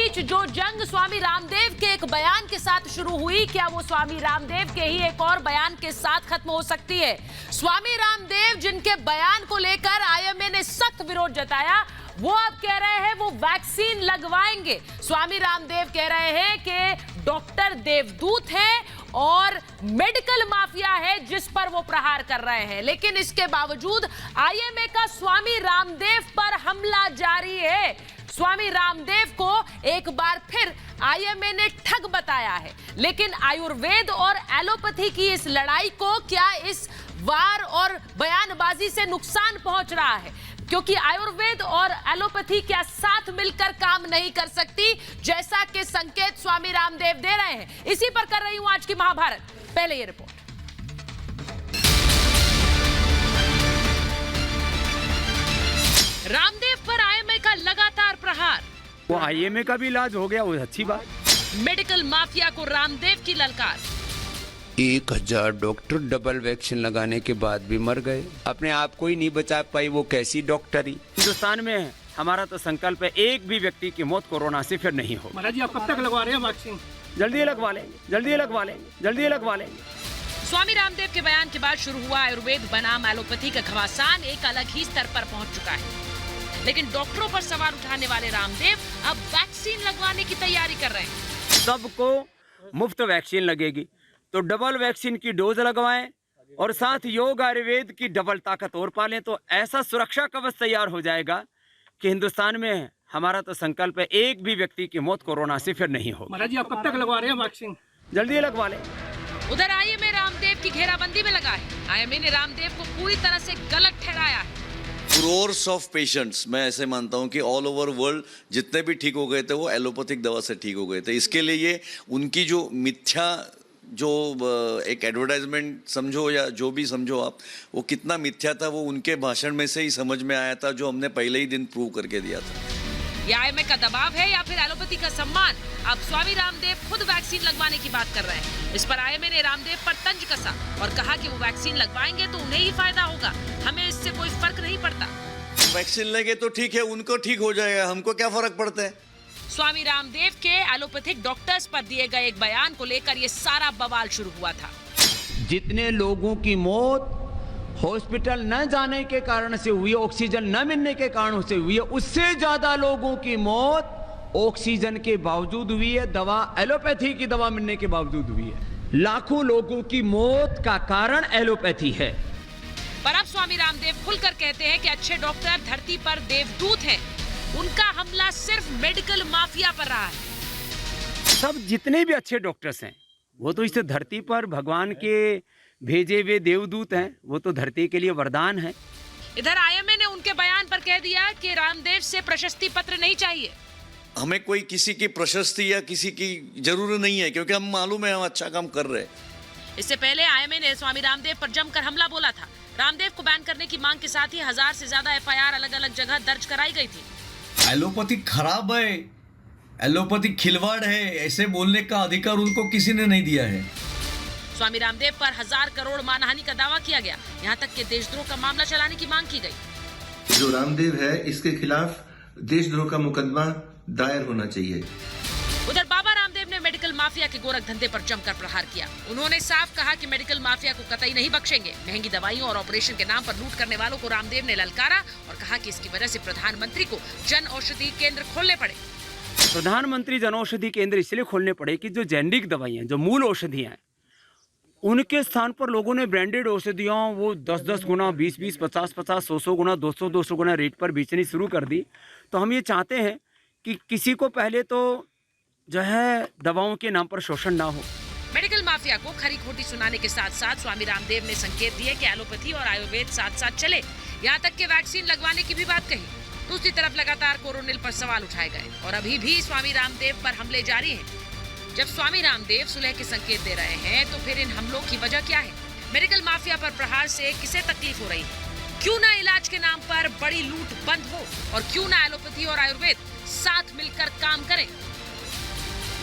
बीच जो जंग स्वामी रामदेव के एक बयान के साथ शुरू हुई, क्या वो स्वामी रामदेव के ही एक और बयान के साथ खत्म हो सकती है? स्वामी रामदेव जिनके बयान को लेकर आईएमए ने सख्त विरोध जताया, वो अब कह रहे हैं वो वैक्सीन लगवाएंगे। स्वामी रामदेव कह रहे हैं कि डॉक्टर देवदूत है और मेडिकल माफिया है जिस पर वो प्रहार कर रहे हैं, लेकिन इसके बावजूद आईएमए का स्वामी रामदेव पर हमला जारी है। स्वामी रामदेव को एक बार फिर आईएमए ने ठग बताया है, लेकिन आयुर्वेद और एलोपैथी की इस लड़ाई को क्या इस वार और बयानबाजी से नुकसान पहुंच रहा है? क्योंकि आयुर्वेद और एलोपैथी क्या साथ मिलकर काम नहीं कर सकती, जैसा कि संकेत स्वामी रामदेव दे रहे हैं। इसी पर कर रही हूं आज की महाभारत। पहले ये रिपोर्ट। रामदेव पर आईएमए का लगातार प्रहार। वो आईएमए का भी इलाज हो गया, वो अच्छी बात। मेडिकल माफिया को रामदेव की ललकार। 1000 डॉक्टर डबल वैक्सीन लगाने के बाद भी मर गए, अपने आप को ही नहीं बचा पाई, वो कैसी डॉक्टरी। हिंदुस्तान में हमारा तो संकल्प है एक भी व्यक्ति की मौत कोरोना से फिर नहीं हो। महाराज जी, आप कब तक लगवा रहे हैं वैक्सीन? जल्दी लगवा लेंगे, जल्दी लगवा लेंगे, जल्दी लगवा लेंगे। स्वामी रामदेव के बयान के बाद शुरू हुआ आयुर्वेद बनाम एलोपैथी का घमासान एक अलग ही स्तर पर पहुंच चुका है, लेकिन डॉक्टरों पर सवाल उठाने वाले रामदेव अब वैक्सीन लगवाने की तैयारी कर रहे हैं। सबको मुफ्त वैक्सीन लगेगी, तो डबल वैक्सीन की डोज लगवाएं और साथ योग आयुर्वेद की डबल ताकत और पालें, तो ऐसा सुरक्षा कवच तैयार हो जाएगा कि हिंदुस्तान में हमारा तो संकल्प है एक भी व्यक्ति की मौत कोरोना से फिर नहीं हो। महाराज जी, आप कब तक लगवा रहे हैं वैक्सीन? जल्दी लगवा लें। उधर आईएमए रामदेव की घेराबंदी में लगा है। आईएमए ने रामदेव को पूरी तरह से गलत ठहराया है। क्रोर्स ऑफ पेशेंट्स, मैं ऐसे मानता हूं कि ऑल ओवर वर्ल्ड जितने भी ठीक हो गए थे वो एलोपैथिक दवा से ठीक हो गए थे। इसके लिए ये उनकी जो मिथ्या, जो एक एडवर्टाइजमेंट समझो या जो भी समझो आप, वो कितना मिथ्या था वो उनके भाषण में से ही समझ में आया था, जो हमने पहले ही दिन प्रूव करके दिया था। या आईएमए का दबाव है या फिर एलोपैथी का सम्मान? अब स्वामी रामदेव खुद वैक्सीन लगवाने की बात कर रहे हैं। इस पर आईएमए ने रामदेव पर तंज कसा और कहा कि वो वैक्सीन लगवाएंगे तो उन्हें ही फायदा होगा, हमें इससे कोई फर्क नहीं पड़ता। वैक्सीन लगे तो ठीक है, उनको ठीक हो जाएगा, हमको क्या फर्क पड़ता है। स्वामी रामदेव के एलोपैथिक डॉक्टर्स पर दिए गए एक बयान को लेकर ये सारा बवाल शुरू हुआ था। जितने लोगों की मौत हॉस्पिटल न जाने के कारण से हुई, ऑक्सीजन न मिलने के कारण से हुई है, उससे ज्यादा लोगों की मौत ऑक्सीजन के बावजूद हुई है, दवा एलोपैथी की दवा मिलने के बावजूद हुई है। लाखों लोगों की मौत का कारण एलोपैथी है। पर अब स्वामी रामदेव खुलकर कहते हैं कि अच्छे डॉक्टर धरती पर देवदूत हैं, उनका हमला सिर्फ मेडिकल माफिया पर रहा है। सब जितने भी अच्छे डॉक्टर्स हैं वो तो इस धरती पर भगवान के भेजे हुए देवदूत हैं, वो तो धरती के लिए वरदान है। इधर आईएमए ने उनके बयान पर कह दिया कि रामदेव से प्रशस्ति पत्र नहीं चाहिए। हमें कोई किसी की प्रशस्ति या किसी की जरूरत नहीं है, क्योंकि हम मालूम है हम अच्छा काम कर रहे हैं। इससे पहले आईएमए ने स्वामी रामदेव पर जमकर हमला बोला था। रामदेव को बैन करने की मांग के साथ ही 1000 से ज्यादा एफआईआर अलग अलग जगह दर्ज कराई गई थी। एलोपैथी खराब है, एलोपैथी खिलवाड़ है, ऐसे बोलने का अधिकार उनको किसी ने नहीं दिया है। स्वामी रामदेव पर 1000 करोड़ मानहानि का दावा किया गया, यहाँ तक कि देशद्रोह का मामला चलाने की मांग की गई। जो रामदेव है इसके खिलाफ देशद्रोह का मुकदमा दायर होना चाहिए। उधर बाबा रामदेव ने मेडिकल माफिया के गोरख धंधे पर जमकर प्रहार किया। उन्होंने साफ कहा कि मेडिकल माफिया को कतई नहीं बख्शेंगे। महंगी दवाइयों और ऑपरेशन के नाम पर लूट करने वालों को रामदेव ने ललकारा और कहा कि इसकी वजह से प्रधानमंत्री को जन औषधि केंद्र खोलने पड़े। प्रधानमंत्री जन औषधि केंद्र इसलिए खोलने पड़े कि जो जेनेरिक दवाइयाँ, जो मूल औषधियाँ हैं, उनके स्थान पर लोगों ने ब्रांडेड औषधियों वो 10-10 गुना, 20-20, 50-50, 100-100 गुना, 200-200 गुना रेट पर बेचनी शुरू कर दी। तो हम ये चाहते हैं कि किसी को पहले तो जो है दवाओं के नाम पर शोषण ना हो। मेडिकल माफिया को खरी खोटी सुनाने के साथ साथ स्वामी रामदेव ने संकेत दिए कि एलोपैथी और आयुर्वेद साथ साथ चले, यहाँ तक कि वैक्सीन लगवाने की भी बात कही। दूसरी तरफ लगातार कोरोनिल पर सवाल उठाए गए और अभी भी स्वामी रामदेव पर हमले जारी हैं। जब स्वामी रामदेव सुलह के संकेत दे रहे हैं तो फिर इन हमलों की वजह क्या है? मेडिकल माफिया पर प्रहार से किसे तकलीफ हो रही है? क्यों ना इलाज के नाम पर बड़ी लूट बंद हो और क्यों ना एलोपैथी और आयुर्वेद साथ मिलकर काम करें?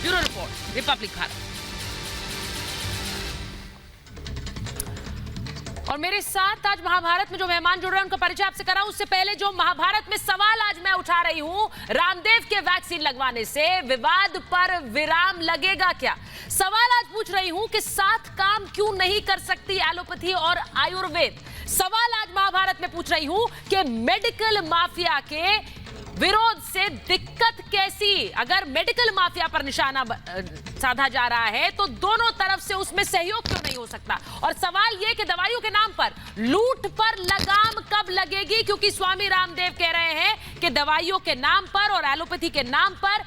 Bureau report, Republic Bharat. और मेरे साथ आज महाभारत में जो मेहमान जुड़ रहे हैं उनका परिचय आपसे कराऊं, उससे पहले जो महाभारत में सवाल आज मैं उठा रही हूं, रामदेव के वैक्सीन लगवाने से विवाद पर विराम लगेगा क्या? सवाल आज पूछ रही हूं कि साथ काम क्यों नहीं कर सकती एलोपैथी और आयुर्वेद? सवाल आज महाभारत में पूछ रही हूं कि मेडिकल माफिया के विरोध से दिक्कत कैसी? अगर मेडिकल माफिया पर निशाना साधा जा रहा है तो दोनों तरफ से उसमें सहयोग क्यों नहीं हो सकता? और सवाल यह कि दवाइयों के नाम पर लूट पर लगाम कब लगेगी? क्योंकि स्वामी रामदेव कह रहे हैं कि दवाइयों के नाम पर और एलोपैथी के नाम पर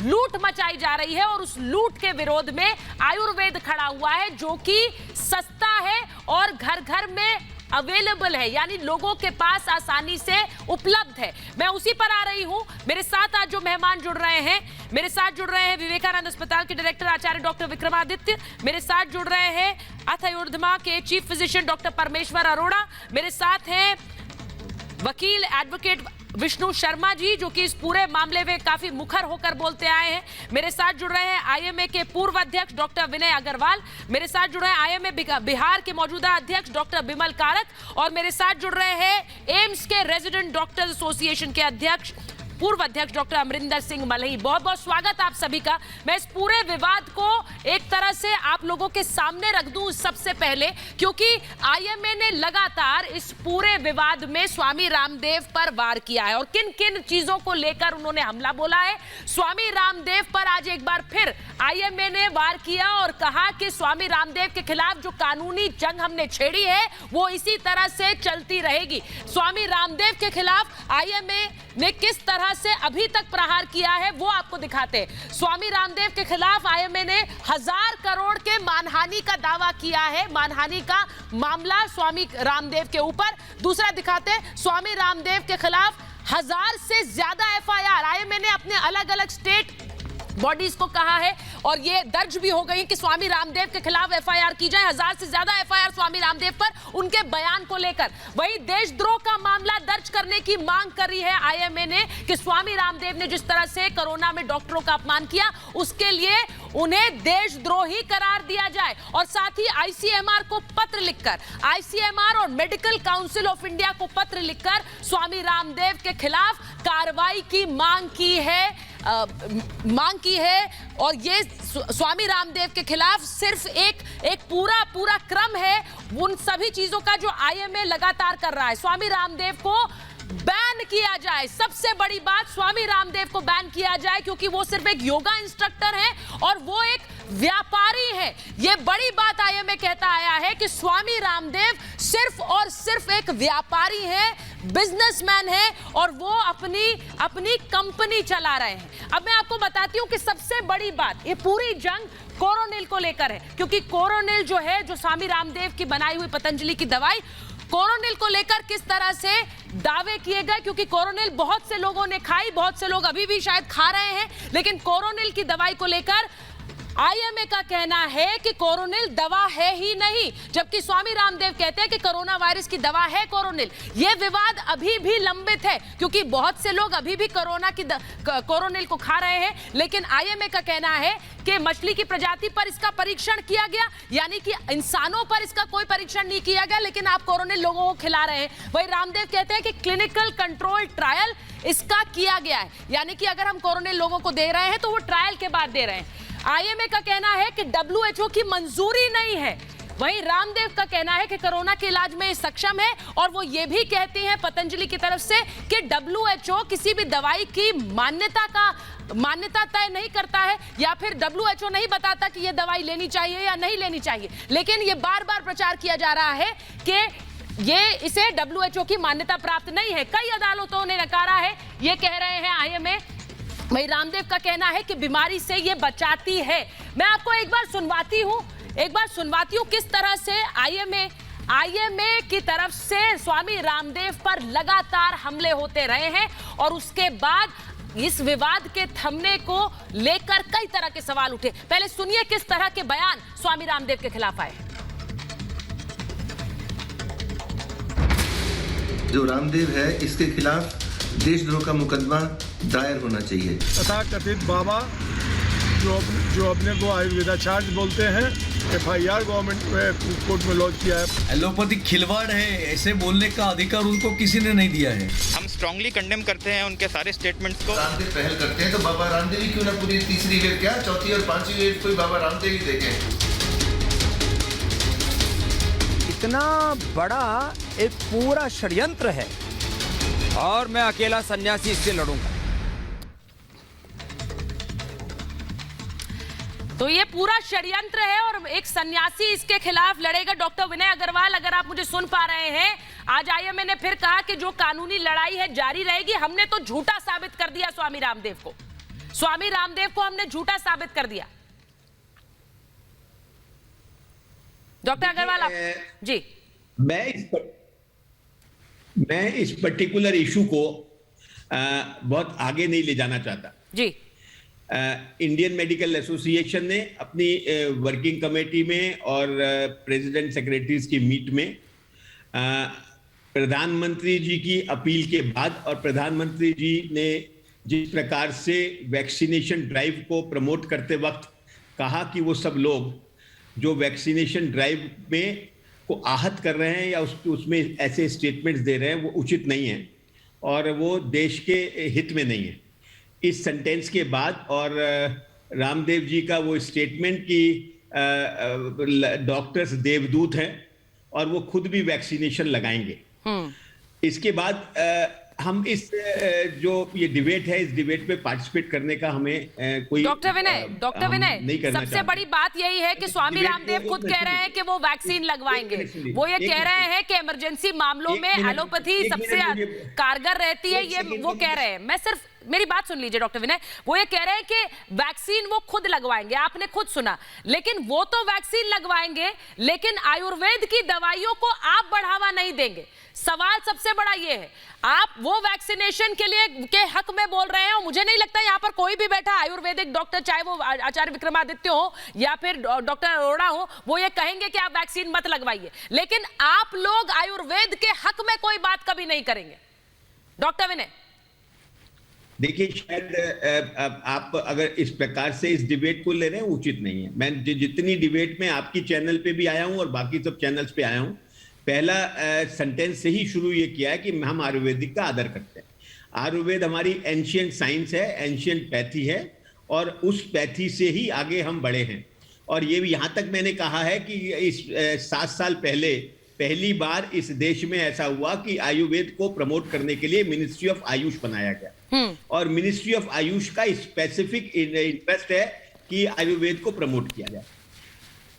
लूट मचाई जा रही है और उस लूट के विरोध में आयुर्वेद खड़ा हुआ है, जो कि सस्ता है और घर घर में अवेलेबल है, यानी लोगों के पास आसानी से उपलब्ध है। मैं उसी पर आ रही हूं। मेरे साथ आज जो मेहमान जुड़ रहे हैं, मेरे साथ जुड़ रहे हैं विवेकानंद अस्पताल के डायरेक्टर आचार्य डॉक्टर विक्रमादित्य, मेरे साथ जुड़ रहे हैं अथयुर्धमा के चीफ फिजिशियन डॉक्टर परमेश्वर अरोड़ा, मेरे साथ हैं वकील एडवोकेट विष्णु शर्मा जी, जो कि इस पूरे मामले में काफी मुखर होकर बोलते आए हैं। मेरे साथ जुड़ रहे हैं आईएमए के पूर्व अध्यक्ष डॉक्टर विनय अग्रवाल, मेरे साथ जुड़ रहे हैं आईएमए बिहार के मौजूदा अध्यक्ष डॉक्टर बिमल कारक, और मेरे साथ जुड़ रहे हैं एम्स के रेजिडेंट डॉक्टर्स एसोसिएशन के अध्यक्ष पूर्व अध्यक्ष डॉक्टर अमरिंदर सिंह मलही। बहुत बहुत स्वागत आप सभी का। मैं इस पूरे विवाद को एक तरह से आप लोगों के सामने रख दूं सबसे पहले, क्योंकि आईएमए ने लगातार इस पूरे विवाद में स्वामी रामदेव पर वार किया है और किन किन चीजों को लेकर उन्होंने हमला बोला है। स्वामी रामदेव पर आज एक बार फिर आईएमए ने वार किया और कहा कि स्वामी रामदेव के खिलाफ जो कानूनी जंग हमने छेड़ी है वो इसी तरह से चलती रहेगी। स्वामी रामदेव के खिलाफ आईएमए ने किस तरह से अभी तक प्रहार किया है वो आपको दिखाते हैं। स्वामी रामदेव के खिलाफ आईएमए ने 1000 करोड़ के मानहानि का दावा किया है, मानहानि का मामला स्वामी रामदेव के ऊपर। दूसरा दिखाते हैं, स्वामी रामदेव के खिलाफ 1000 से ज्यादा एफआईआर आईएमए ने अपने अलग अलग स्टेट बॉडीज को कहा है और ये दर्ज भी हो गई कि स्वामी रामदेव के खिलाफ एफआईआर की जाए। 1000 से ज्यादा एफआईआर स्वामी रामदेव पर उनके बयान को लेकर। वही देशद्रोह का मामला दर्ज करने की मांग कर रही है आईएमए ने कि स्वामी रामदेव ने जिस तरह से कोरोना में डॉक्टरों का अपमान किया उसके लिए उन्हें देशद्रोही करार दिया जाए। और साथ ही आईसीएमआर को पत्र लिखकर, आईसीएमआर और मेडिकल काउंसिल ऑफ इंडिया को पत्र लिखकर स्वामी रामदेव के खिलाफ कार्रवाई की मांग की है। और ये स्वामी रामदेव के खिलाफ सिर्फ एक पूरा क्रम है उन सभी चीजों का जो आईएमए लगातार कर रहा है। स्वामी रामदेव को बैन किया जाए, सबसे बड़ी बात स्वामी रामदेव को बैन किया जाए, क्योंकि वो सिर्फ एक योगा इंस्ट्रक्टर है और वो एक व्यापारी है। ये बड़ी बात आईएमए कहता आया है कि स्वामी रामदेव सिर्फ और सिर्फ एक व्यापारी है, बिजनेसमैन है और वो अपनी कंपनी चला रहे हैं। अब मैं आपको बताती हूं कि सबसे बड़ी बात ये पूरी जंग कोरोनिल को लेकर है, क्योंकि कोरोनिल जो है, जो स्वामी रामदेव की बनाई हुई पतंजलि की दवाई, कोरोनिल को लेकर किस तरह से दावे किए गए, क्योंकि कोरोनिल बहुत से लोगों ने खाई, बहुत से लोग अभी भी शायद खा रहे हैं, लेकिन कोरोनिल की दवाई को लेकर आईएमए का कहना है कि कोरोनिल दवा है ही नहीं, जबकि स्वामी रामदेव कहते हैं कि कोरोना वायरस की दवा है कोरोनिल। यह विवाद अभी भी लंबित है, क्योंकि बहुत से लोग अभी भी कोरोनिल को खा रहे हैं, लेकिन आईएमए का कहना है कि मछली की प्रजाति पर इसका परीक्षण किया गया, यानी कि इंसानों पर इसका कोई परीक्षण नहीं किया गया, लेकिन आप कोरोनिल लोगों को खिला रहे हैं। वही रामदेव कहते हैं कि क्लिनिकल कंट्रोल ट्रायल इसका किया गया है, यानी कि अगर हम कोरोनिल लोगों को दे रहे हैं तो वो ट्रायल के बाद दे रहे हैं। आईएमए का कहना है कि WHO की मंजूरी नहीं है। वहीं रामदेव का कहना है कि कोरोना के इलाज में सक्षम है और वो ये भी कहती हैं पतंजलि की तरफ से कि WHO किसी भी दवाई की मान्यता तय नहीं करता है, या फिर WHO नहीं बताता कि ये दवाई लेनी चाहिए या नहीं लेनी चाहिए। लेकिन ये बार बार प्रचार किया जा रहा है कि इसे WHO की मान्यता प्राप्त नहीं है। कई अदालतों ने नकारा है, ये कह रहे हैं आईएमए। वही रामदेव का कहना है कि बीमारी से ये बचाती है। मैं आपको एक बार सुनवाती हूं किस तरह से आईएमए की तरफ से स्वामी रामदेव पर लगातार हमले होते रहे हैं और उसके बाद इस विवाद के थमने को लेकर कई तरह के सवाल उठे। पहले सुनिए किस तरह के बयान स्वामी रामदेव के खिलाफ आए। जो रामदेव है इसके खिलाफ देशद्रोह का मुकदमा दायर होना चाहिए। तथा कथित बाबा जो अपने को आयुर्वेदाचार्य बोलते हैं FIR गवर्नमेंट में कोर्ट में लॉन्च किया है। एलोपैथिक खिलवाड़ है, ऐसे बोलने का अधिकार उनको किसी ने नहीं दिया है। हम स्ट्रांगली कंडेम करते हैं उनके सारे स्टेटमेंट्स को। रामदेव पहल करते हैं तो बाबा रामदेव ही क्यों ना पूरी तीसरी वेव, क्या चौथी और पांचवी वेव कोई बाबा रामदेव ही देखें। इतना बड़ा एक पूरा षड्यंत्र है और मैं अकेला सन्यासी इससे लड़ूंगा। तो ये पूरा षड्यंत्र है और एक सन्यासी इसके खिलाफ लड़ेगा। डॉक्टर विनय अग्रवाल, अगर आप मुझे सुन पा रहे हैं, आज आईएमए ने फिर कहा कि जो कानूनी लड़ाई है जारी रहेगी। हमने तो झूठा साबित कर दिया स्वामी रामदेव को, स्वामी रामदेव को हमने झूठा साबित कर दिया। डॉक्टर अग्रवाल आप जी। मैं इस पर्टिकुलर इशू को बहुत आगे नहीं ले जाना चाहता जी। इंडियन मेडिकल एसोसिएशन ने अपनी वर्किंग कमेटी में और प्रेसिडेंट सेक्रेटरीज की मीट में प्रधानमंत्री जी की अपील के बाद और प्रधानमंत्री जी ने जिस प्रकार से वैक्सीनेशन ड्राइव को प्रमोट करते वक्त कहा कि वो सब लोग जो वैक्सीनेशन ड्राइव में को आहत कर रहे हैं या उसमें ऐसे स्टेटमेंट्स दे रहे हैं वो उचित नहीं है और वो देश के हित में नहीं है। इस सेंटेंस के बाद और रामदेव जी का वो स्टेटमेंट कि डॉक्टर्स देवदूत हैं और वो खुद भी वैक्सीनेशन लगाएंगे। इसके बाद हम इस जो ये डिबेट है, इस डिबेट में पार्टिसिपेट करने का हमें कोई डॉक्टर विनय सबसे बड़ी बात यही है कि स्वामी रामदेव खुद कह रहे हैं कि वो वैक्सीन लगवाएंगे। वो ये कह रहे हैं कि इमरजेंसी मामलों में एलोपैथी सबसे कारगर रहती है, ये वो कह रहे हैं। मैं सिर्फ मेरी बात सुन लीजिए डॉक्टर विनय, वो ये कह रहे हैं कि वैक्सीन वो खुद लगवाएंगे, आपने खुद सुना, लेकिन वो तो वैक्सीन लगवाएंगे लेकिन आयुर्वेद की दवाइयों को आप बढ़ावा नहीं देंगे। सवाल सबसे बड़ा ये है, आप वो वैक्सीनेशन के लिए के हक में बोल रहे हैं और मुझे नहीं लगता यहाँ पर कोई भी बैठा आयुर्वेदिक डॉक्टर, चाहे वो आचार्य विक्रमादित्य हो या फिर डॉक्टर अरोड़ा हो, वो ये कहेंगे कि आप वैक्सीन मत लगवाइए, लेकिन आप लोग आयुर्वेद के हक में कोई बात कभी नहीं करेंगे। डॉक्टर विनय देखिए, शायद आप अगर इस प्रकार से इस डिबेट को ले रहे हैं उचित नहीं है। मैं जितनी डिबेट में आपकी चैनल पे भी आया हूं और बाकी सब चैनल्स पे आया हूं, पहला सेंटेंस से ही शुरू ये किया है कि हम आयुर्वेदिक का आदर करते हैं। आयुर्वेद हमारी एंशियंट साइंस है, एंशियंट पैथी है और उस पैथी से ही आगे हम बढ़े हैं। और ये भी यहाँ तक मैंने कहा है कि इस 7 साल पहले पहली बार इस देश में ऐसा हुआ कि आयुर्वेद को प्रमोट करने के लिए मिनिस्ट्री ऑफ आयुष बनाया गया और मिनिस्ट्री ऑफ आयुष का स्पेसिफिक इंटरेस्ट है कि आयुर्वेद को प्रमोट किया जाए।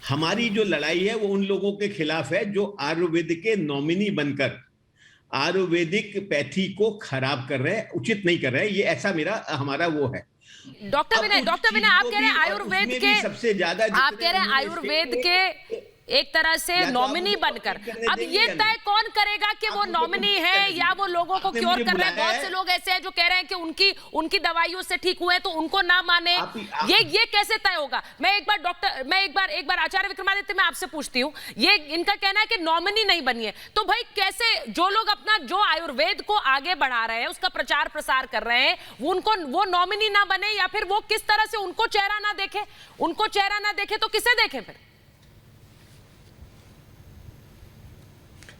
हमारी जो लड़ाई है वो उन लोगों के खिलाफ है जो आयुर्वेद के नॉमिनी बनकर आयुर्वेदिक पैथी को खराब कर रहे हैं, उचित नहीं कर रहे हैं। ये ऐसा हमारा वो है। डॉक्टर विनय आप कह रहे हैं आयुर्वेद के सबसे ज्यादा, आप कह रहे हैं आयुर्वेद के एक तरह से नॉमिनी बनकर, अब ये तय कौन करेगा कि वो नॉमिनी है या वो लोगों को क्योर कर रहे हैं? बहुत से लोग ऐसे हैं जो कह रहे हैं कि उनकी दवाइयों से ठीक हुए तो उनको ना माने, ये कैसे तय होगा? मैं एक बार आचार्य विक्रमादित्य में आपसे पूछती हूँ, ये इनका कहना है कि नॉमिनी नहीं बनी है, तो भाई कैसे जो लोग अपना जो आयुर्वेद को आगे बढ़ा रहे हैं, उसका प्रचार प्रसार कर रहे हैं, वो नॉमिनी ना बने या फिर वो किस तरह से उनको चेहरा ना देखे तो किसे देखे फिर?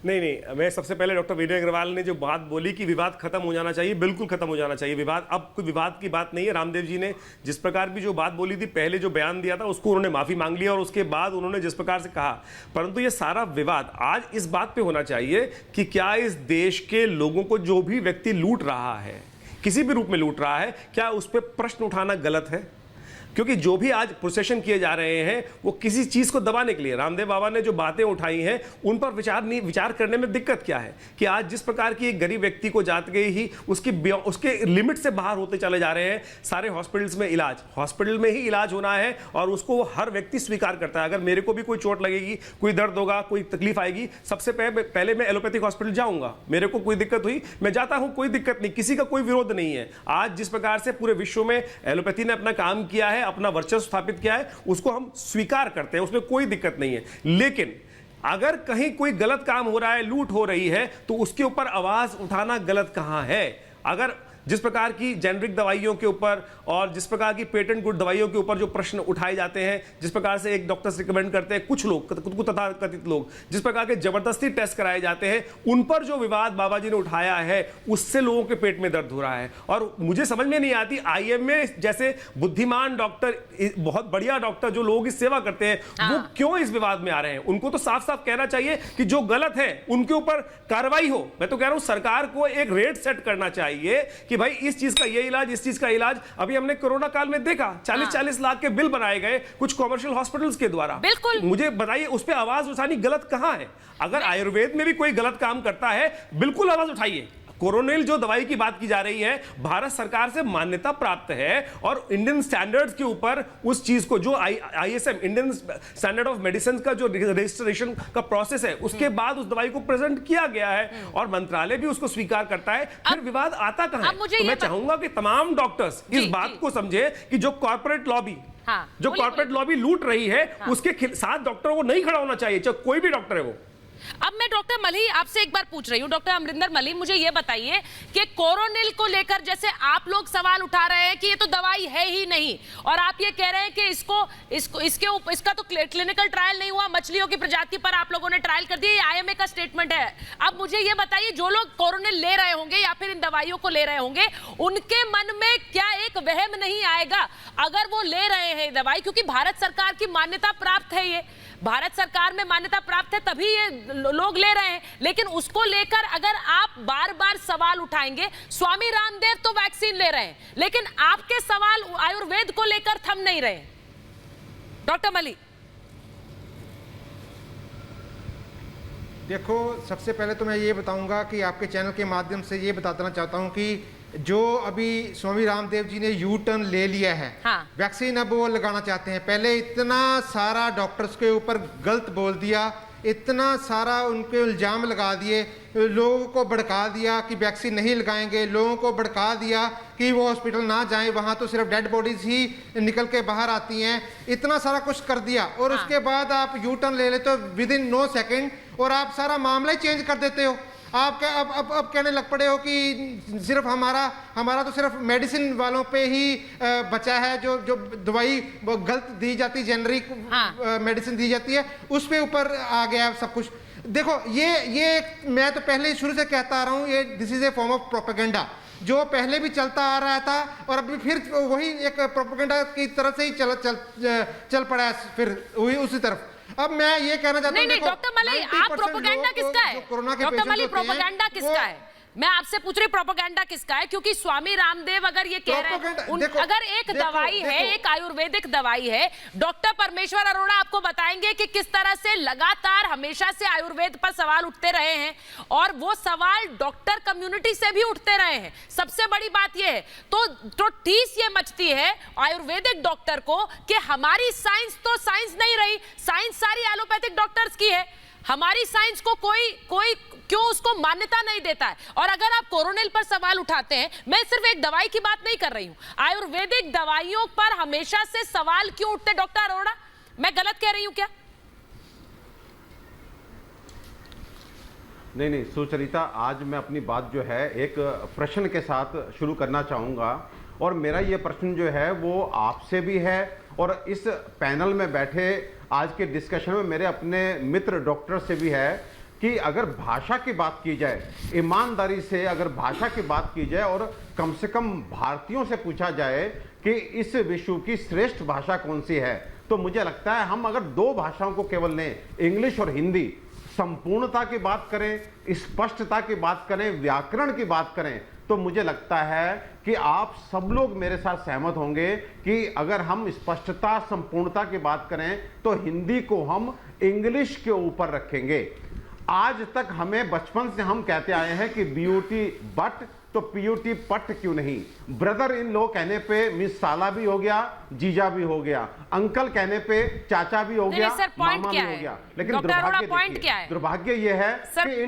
नहीं, मैं सबसे पहले डॉक्टर विनय अग्रवाल ने जो बात बोली कि विवाद खत्म हो जाना चाहिए, बिल्कुल खत्म हो जाना चाहिए विवाद। अब कोई विवाद की बात नहीं है। रामदेव जी ने जिस प्रकार की जो बात बोली थी, पहले जो बयान दिया था उसको उन्होंने माफी मांग लिया और उसके बाद उन्होंने जिस प्रकार से कहा, परंतु ये सारा विवाद आज इस बात पे होना चाहिए कि क्या इस देश के लोगों को जो भी व्यक्ति लूट रहा है, किसी भी रूप में लूट रहा है, क्या उस पर प्रश्न उठाना गलत है? क्योंकि जो भी आज प्रोसेशन किए जा रहे हैं वो किसी चीज को दबाने के लिए, रामदेव बाबा ने जो बातें उठाई हैं उन पर विचार करने में दिक्कत क्या है कि आज जिस प्रकार की एक गरीब व्यक्ति को जाते ही उसके लिमिट से बाहर होते चले जा रहे हैं। सारे हॉस्पिटल्स में हॉस्पिटल में ही इलाज होना है और उसको हर व्यक्ति स्वीकार करता है। अगर मेरे को भी कोई चोट लगेगी, कोई दर्द होगा, कोई तकलीफ आएगी, सबसे पहले मैं एलोपैथिक हॉस्पिटल जाऊंगा। मेरे को कोई दिक्कत हुई मैं जाता हूं, कोई दिक्कत नहीं, किसी का कोई विरोध नहीं है। आज जिस प्रकार से पूरे विश्व में एलोपैथी ने अपना काम किया है, अपना वर्चस्व स्थापित किया है, उसको हम स्वीकार करते हैं, उसमें कोई दिक्कत नहीं है। लेकिन अगर कहीं कोई गलत काम हो रहा है, लूट हो रही है, तो उसके ऊपर आवाज उठाना गलत कहां है? अगर जिस प्रकार की जेनरिक दवाइयों के ऊपर और जिस प्रकार की पेटेंट गुड दवाइयों के ऊपर जो प्रश्न उठाए जाते हैं, जिस प्रकार से एक डॉक्टर्स रिकमेंड करते हैं, कुछ लोग तथाकथित लोग जिस प्रकार के जबरदस्ती टेस्ट कराए जाते हैं, उन पर जो विवाद बाबा जी ने उठाया है उससे लोगों के पेट में दर्द हो रहा है। और मुझे समझ में नहीं आती, आईएमए जैसे बुद्धिमान डॉक्टर, बहुत बढ़िया डॉक्टर जो लोगों की सेवा करते हैं, वो क्यों इस विवाद में आ रहे हैं? उनको तो साफ साफ कहना चाहिए कि जो गलत है उनके ऊपर कार्रवाई हो। मैं तो कह रहा हूं सरकार को एक रेट सेट करना चाहिए कि भाई इस चीज का ये इलाज, इस चीज का इलाज। अभी हमने कोरोना काल में देखा 40-40 लाख के बिल बनाए गए कुछ कॉमर्शियल हॉस्पिटल्स के द्वारा। बिल्कुल, मुझे बताइए उस पर आवाज उठानी गलत कहां है? अगर आयुर्वेद में भी कोई गलत काम करता है, बिल्कुल आवाज उठाइए। कोरोनिल जो दवाई की बात की जा रही है, भारत सरकार से मान्यता प्राप्त है और इंडियन स्टैंडर्ड्स के ऊपर उस चीज को जो ISM, Indian standard of medicine का जो रजिस्ट्रेशन का प्रोसेस है, उसके बाद उस दवाई को प्रेजेंट किया गया है और मंत्रालय भी उसको स्वीकार करता है। फिर विवाद आता कहां है? तो मैं चाहूंगा कि तमाम डॉक्टर्स इस बात को समझे कि जो कॉर्पोरेट लॉबी जो कॉर्पोरेट लॉबी लूट रही है, उसके साथ डॉक्टरों को नहीं खड़ा होना चाहिए, चाहे कोई भी डॉक्टर है वो। अब मैं डॉक्टर मल्ही आपसे एक बार पूछ रही हूँ, डॉक्टर अमरिंदर मल्ही, मुझे ये बताइए कि कोरोनिल को लेकर जैसे आप लोग सवाल उठा रहे हैं कि ये तो दवाई है ही नहीं, और आप ये कह रहे हैं कि इसका तो क्लिनिकल ट्रायल नहीं हुआ, मछलियों की प्रजाति पर आप लोगों ने ट्रायल कर दिया, ये आईएमए का स्टेटमेंट है। अब मुझे ये बताइए, जो लोग कोरोनिल ले रहे होंगे या फिर इन दवाइयों को ले रहे होंगे, उनके मन में क्या एक वहम नहीं आएगा अगर वो ले रहे हैं दवाई, क्योंकि भारत सरकार की मान्यता प्राप्त है, ये भारत सरकार में मान्यता प्राप्त है तभी ये लोग ले रहे हैं, लेकिन उसको लेकर अगर आप बार बार सवाल उठाएंगे, स्वामी रामदेव तो वैक्सीन ले रहे हैं, लेकिन आपके सवाल आयुर्वेद को लेकर थम नहीं रहे। डॉक्टर मल्ही, देखो, सबसे पहले तो मैं ये बताऊंगा कि आपके चैनल के माध्यम से ये बताना चाहता हूं कि जो अभी स्वामी रामदेव जी ने यू टर्न ले लिया है, वैक्सीन अब वो लगाना चाहते हैं। पहले इतना सारा डॉक्टर्स के ऊपर गलत बोल दिया, इतना सारा उनके इल्ज़ाम लगा दिए, लोगों को भड़का दिया कि वैक्सीन नहीं लगाएंगे, लोगों को भड़का दिया कि वो हॉस्पिटल ना जाएं, वहाँ तो सिर्फ डेड बॉडीज ही निकल के बाहर आती हैं, इतना सारा कुछ कर दिया। और उसके बाद आप यू टर्न ले लेते हो विद इन 9 सेकेंड और आप सारा मामला ही चेंज कर देते हो। आप क्या अब कहने लग पड़े हो कि सिर्फ हमारा तो सिर्फ मेडिसिन वालों पे ही बचा है, जो दवाई गलत दी जाती, जेनरिक मेडिसिन दी जाती है, उस पे ऊपर आ गया सब कुछ। देखो, ये मैं तो पहले शुरू से कहता आ रहा हूँ, ये this is a form of propaganda जो पहले भी चलता आ रहा था और अभी फिर वही एक प्रोपेगेंडा की तरफ से ही चल पड़ा है, फिर वही उसी तरफ। अब मैं ये कहना चाहता हूं, नहीं डॉक्टर मल्ही, आप प्रोपेगेंडा किसका है? डॉक्टर मल्ही, प्रोपेगेंडा किसका है? मैं आपसे पूछ रही प्रोपेगेंडा किसका है, क्योंकि स्वामी रामदेव अगर ये कह रहे हैं अगर एक दवाई है, एक आयुर्वेदिक दवाई है, डॉक्टर परमेश्वर अरोड़ा आपको बताएंगे कि किस तरह से लगातार हमेशा से आयुर्वेद पर सवाल उठते रहे हैं और वो सवाल डॉक्टर कम्युनिटी से भी उठते रहे हैं। सबसे बड़ी बात ये है तो ठीस ये मचती है आयुर्वेदिक डॉक्टर को कि हमारी साइंस तो साइंस नहीं रही, साइंस सारी एलोपैथिक डॉक्टर्स की है, हमारी साइंस को कोई क्यों उसको मान्यता नहीं देता है। और अगर आप कोरोनिल पर सवाल उठाते हैं, मैं सिर्फ एक दवाई की बात नहीं कर रही हूं, आयुर्वेदिक दवाइयों पर हमेशा से सवाल क्यों उठते डॉक्टर अरोड़ा? मैं गलत कह रही हूं क्या? नहीं सुचरिता, आज मैं अपनी बात जो है एक प्रश्न के साथ शुरू करना चाहूँगा और मेरा ये प्रश्न जो है वो आपसे भी है और इस पैनल में बैठे आज के डिस्कशन में मेरे अपने मित्र डॉक्टर से भी है कि अगर भाषा की बात की जाए, ईमानदारी से अगर भाषा की बात की जाए और कम से कम भारतीयों से पूछा जाए कि इस विश्व की श्रेष्ठ भाषा कौन सी है, तो मुझे लगता है हम अगर 2 भाषाओं को केवल लें, इंग्लिश और हिंदी, संपूर्णता की बात करें, स्पष्टता की बात करें, व्याकरण की बात करें, तो मुझे लगता है कि आप सब लोग मेरे साथ सहमत होंगे कि अगर हम स्पष्टता, संपूर्णता की बात करें तो हिंदी को हम इंग्लिश के ऊपर रखेंगे। आज तक हमें बचपन से हम कहते आए हैं कि ब्यूटी बट तो पीयूटी पट क्यों नहीं, ब्रदर इन लो कहने पे मिस साला भी हो गया, जीजा भी हो गया, अंकल कहने पे चाचा भी हो गया, मामा भी हो गया। लेकिन दुर्भाग्य ये है कि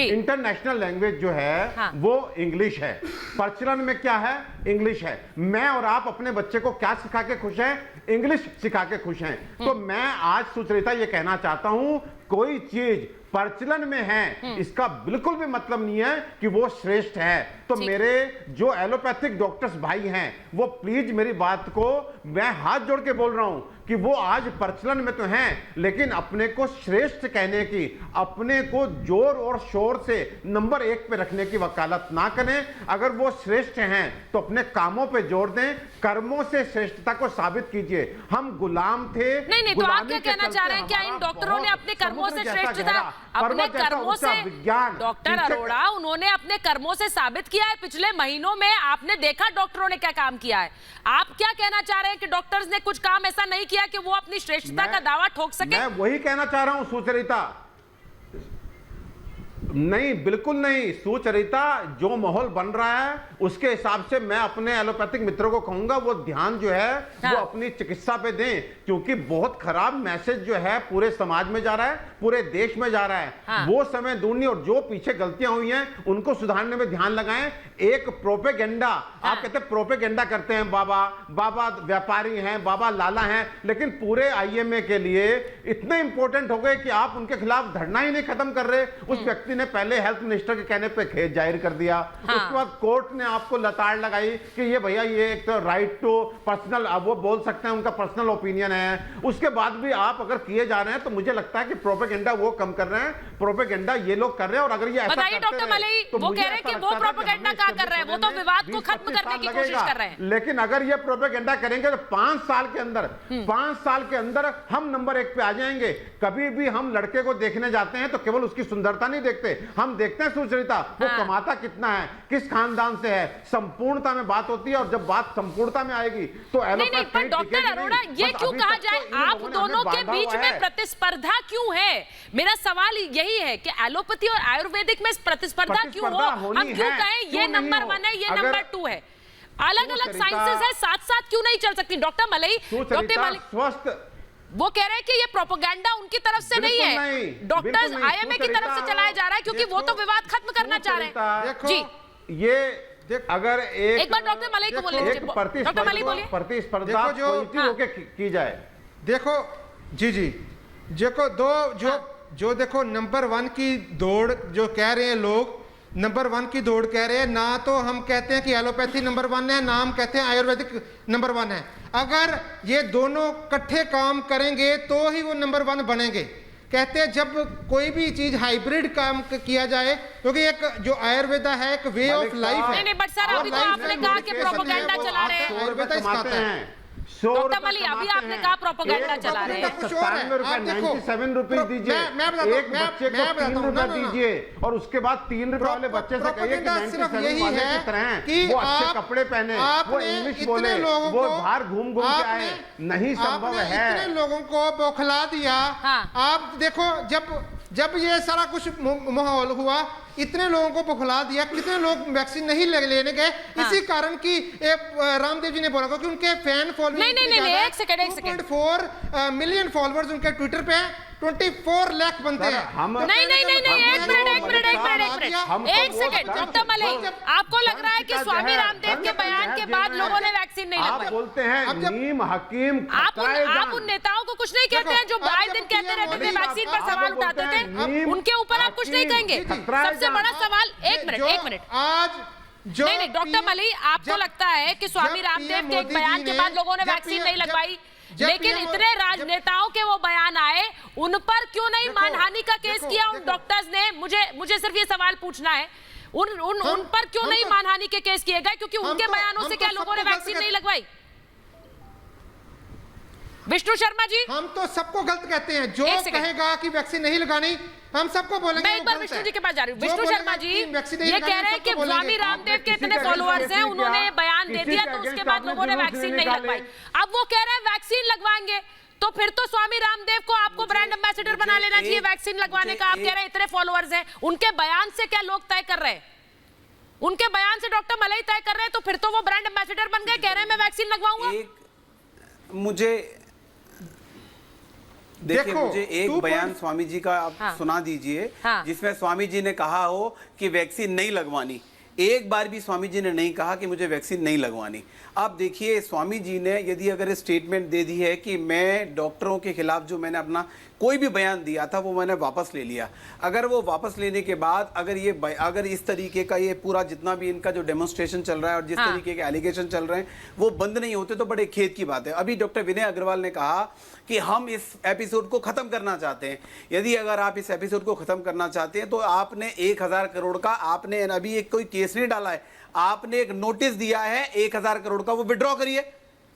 इंटरनेशनल लैंग्वेज जो है वो इंग्लिश है, प्रचलन में क्या है, इंग्लिश है। मैं और आप अपने बच्चे को क्या सिखा के खुश हैं? इंग्लिश सिखा के खुश हैं। तो मैं आज सुचरिता ये कहना चाहता हूं, कोई चीज प्रचलन में हैं, इसका बिल्कुल भी मतलब नहीं है कि वो श्रेष्ठ है। तो मेरे जो एलोपैथिक डॉक्टर्स भाई हैं, वो प्लीज मेरी बात को मैं हाथ जोड़ के बोल रहा हूं कि वो आज प्रचलन में तो हैं, लेकिन अपने को श्रेष्ठ कहने की, अपने को जोर और शोर से नंबर 1 पे रखने की वकालत ना करें। अगर वो श्रेष्ठ हैं तो अपने कामों पे जोर दें, कर्मों से श्रेष्ठता को साबित कीजिए। हम गुलाम थे। नहीं, तो आप क्या कहना चाह रहे हैं? क्या इन डॉक्टरों ने अपने कर्मों से श्रेष्ठता, अपने कर्मों से, डॉक्टर अरोड़ा, उन्होंने अपने कर्मों से साबित किया है। पिछले महीनों में आपने देखा डॉक्टरों ने क्या काम किया है। आप क्या कहना चाह रहे हैं कि डॉक्टर्स ने कुछ काम ऐसा नहीं किया कि वो अपनी श्रेष्ठता का दावा ठोक सके? मैं वही कहना चाह रहा हूं सुचरिता। नहीं, बिल्कुल नहीं सुचरिता। जो माहौल बन रहा है उसके हिसाब से मैं अपने एलोपैथिक मित्रों को कहूंगा वो ध्यान जो है वो अपनी चिकित्सा पे दें, क्योंकि बहुत खराब मैसेज जो है पूरे समाज में जा रहा है, पूरे देश में जा रहा है। वो समय दूनी और जो पीछे गलतियां हुई हैं उनको सुधारने में ध्यान लगाएं। एक प्रोपेगेंडा, आप कहते हैं प्रोपेगेंडा करते हैं, बाबा व्यापारी हैं, बाबा लाला हैं, लेकिन पूरे आईएमए के लिए इतने इंपॉर्टेंट हो गए कि आप उनके खिलाफ धरना ही नहीं खत्म कर रहे। उस व्यक्ति ने पहले हेल्थ मिनिस्टर के कहने पे खेद जाहिर कर दिया, उसके बाद कोर्ट ने आपको लताड़ लगाई कि ये भैया ये एक तो राइट टू पर्सनल, अब वो बोल सकते हैं, उनका पर्सनल ओपिनियन है। उसके बाद भी आप अगर किए जा रहे हैं तो मुझे लगता है कि प्रोपेगेंडा वो कम कर रहे हैं, प्रोपेगेंडा ये लोग कर रहे हैं। और अगर ये बताइए डॉक्टर मलई, वो कह रहे हैं कि वो प्रोपेगेंडा क्या कर रहे हैं? वो तो विवाद को खत्म करने की कोशिश कर रहे हैं। लेकिन अगर ये प्रोपेगेंडा करेंगे तो 5 साल के अंदर हम नंबर 1 पे आ जाएंगे। कभी भी हम लड़के को देखने जाते हैं तो केवल उसकी सुंदरता नहीं देखते, हम देखते हैं सुचरिता वो कमाता कितना है, किस खानदान से है, संपूर्णता में बात होती है। और जब बात संपूर्णता में आएगी तो नहीं, डॉक्टर अरोड़ा, ये क्यों कहा जाए आप दोनों के बीच में प्रतिस्पर्धा क्यों है? मेरा सवाल यही है कि एलोपैथी और आयुर्वेदिक में प्रतिस्पर्धा क्यों हो? हम क्यों कहें ये नंबर 1 है, ये नंबर 2 है? अलग अलग साइंसेस है, साथ साथ क्यों नहीं चल सकती? डॉक्टर मलई, वो कह रहे हैं कि ये प्रोपेगेंडा उनकी तरफ से नहीं है, डॉक्टर्स आईएमए की तरफ से चलाया जा रहा है, क्योंकि वो तो विवाद खत्म करना चाह रहे हैं। जी, ये अगर एक बार डॉक्टर मलई को बोलिए, डॉक्टर मलई बोलिए। प्रतिस्पर्धा की जाए, देखो जी, देखो जो देखो नंबर 1 की दौड़ जो कह रहे हैं लोग, नंबर 1 की दौड़ कह रहे हैं ना, तो हम कहते हैं कि एलोपैथी नंबर 1 है, ना हम कहते हैं आयुर्वेदिक नंबर 1 है। अगर ये दोनों इकट्ठे काम करेंगे तो ही वो नंबर 1 बनेंगे। कहते हैं जब कोई भी चीज हाइब्रिड काम किया जाए, क्योंकि एक जो आयुर्वेदा है एक वे ऑफ लाइफ है। नहीं, बट सर अभी तो आपने कहा कि प्रोपेगेंडा चला रहे हैं। आयुर्वेदा सिखाता है। डॉक्टर मलई, अभी आपने कहा प्रोपेगेंडा चला रहे हैं। 97 रुपीज दीजिए, एक बच्चे को 3 रुपए दीजिए, और उसके बाद 3 रुपए वाले बच्चे से कहिए कि 97 वाले की तरह हैं, वो अच्छे कपड़े पहने, वो इंग्लिश बोले, वो बाहर घूम के आए। नहीं संभव है। इतने लोगों को बौखला दिया। आप देखो जब ये सारा कुछ माहौल हुआ, इतने लोगों को बौखला दिया, कितने लोग वैक्सीन नहीं लेने गए। इसी कारण की रामदेव जी ने बोला कि उनके फैन फॉलोइंग नहीं, एक सेकंड 2.4 मिलियन फॉलोअर्स उनके ट्विटर पे, 24 लाख बनते हैं। नहीं, एक मिनट, एक सेकंड डॉक्टर मलई, आपको लग रहा है कि स्वामी रामदेव के बयान के बाद लोगों ने वैक्सीन नहीं लगवाई? आप बोलते हैं नीम हकीम, आप उन नेताओं को कुछ नहीं कहते हैं जो आए दिन कहते रहते थे, वैक्सीन पर सवाल उठाते थे, उनके ऊपर आप कुछ नहीं कहेंगे? सबसे बड़ा सवाल, एक मिनट आज नहीं, डॉक्टर मलई, आपको लगता है कि स्वामी रामदेव के एक बयान के बाद लोगों ने वैक्सीन नहीं लगवाई, लेकिन इतने राजनेताओं के वो बयान आए, उन पर क्यों नहीं मानहानि का केस किया उन डॉक्टर्स ने? मुझे सिर्फ ये सवाल पूछना है, उन पर क्यों नहीं मानहानि के केस किए गए? क्योंकि उनके बयानों से क्या लोगों ने वैक्सीन नहीं लगवाई? विष्णु शर्मा जी, हम तो सबको गलत कहते हैं। जो कहेगा कि वैक्सीन नहीं लगानी, हम सबको बोलेंगे। मैं एक बार विष्णु जी के पास जा रही हूँ। विष्णु शर्मा जी ये कह रहे हैं कि स्वामी रामदेव के इतने फॉलोअर्स हैं, उन्होंने बयान दे दिया, तो उसके बाद लोगों ने वैक्सीन नहीं लगवाई। अब वो कह रहे हैं वैक्सीन लगवाएंगे, तो फिर तो स्वामी रामदेव को आपको ब्रांड एम्बेसडर बना लेना चाहिए वैक्सीन लगवाने का। आप कह रहे हैं इतने फॉलोअर्स हैं, उनके बयान से क्या लोग तय कर रहे हैं? उनके बयान से डॉक्टर मलई तय कर रहे हैं, तो फिर तो वो ब्रांड एम्बेसडर बन गए, कह रहे हैं मैं वैक्सीन लगवाऊंगा। मुझे एक बयान स्वामी जी का आप सुना दीजिए, जिसमें स्वामी जी ने कहा हो कि वैक्सीन नहीं लगवानी। एक बार भी स्वामी जी ने नहीं कहा कि मुझे वैक्सीन नहीं लगवानी। आप देखिए, स्वामी जी ने यदि अगर स्टेटमेंट दे दी है कि मैं डॉक्टरों के खिलाफ जो मैंने अपना कोई भी बयान दिया था वो मैंने वापस ले लिया। अगर वो वापस लेने के बाद अगर इस तरीके का ये पूरा जितना भी इनका जो डेमोन्स्ट्रेशन चल रहा है और जिस तरीके के एलिगेशन चल रहे हैं वो बंद नहीं होते तो बड़े खेद की बात है। अभी डॉक्टर विनय अग्रवाल ने कहा कि हम इस एपिसोड को खत्म करना चाहते हैं। यदि अगर आप इस एपिसोड को खत्म करना चाहते हैं तो आपने 1000 करोड़ का, आपने अभी एक कोई केस नहीं डाला है, आपने एक नोटिस दिया है 1000 करोड़ का, वो विड्रॉ करिए,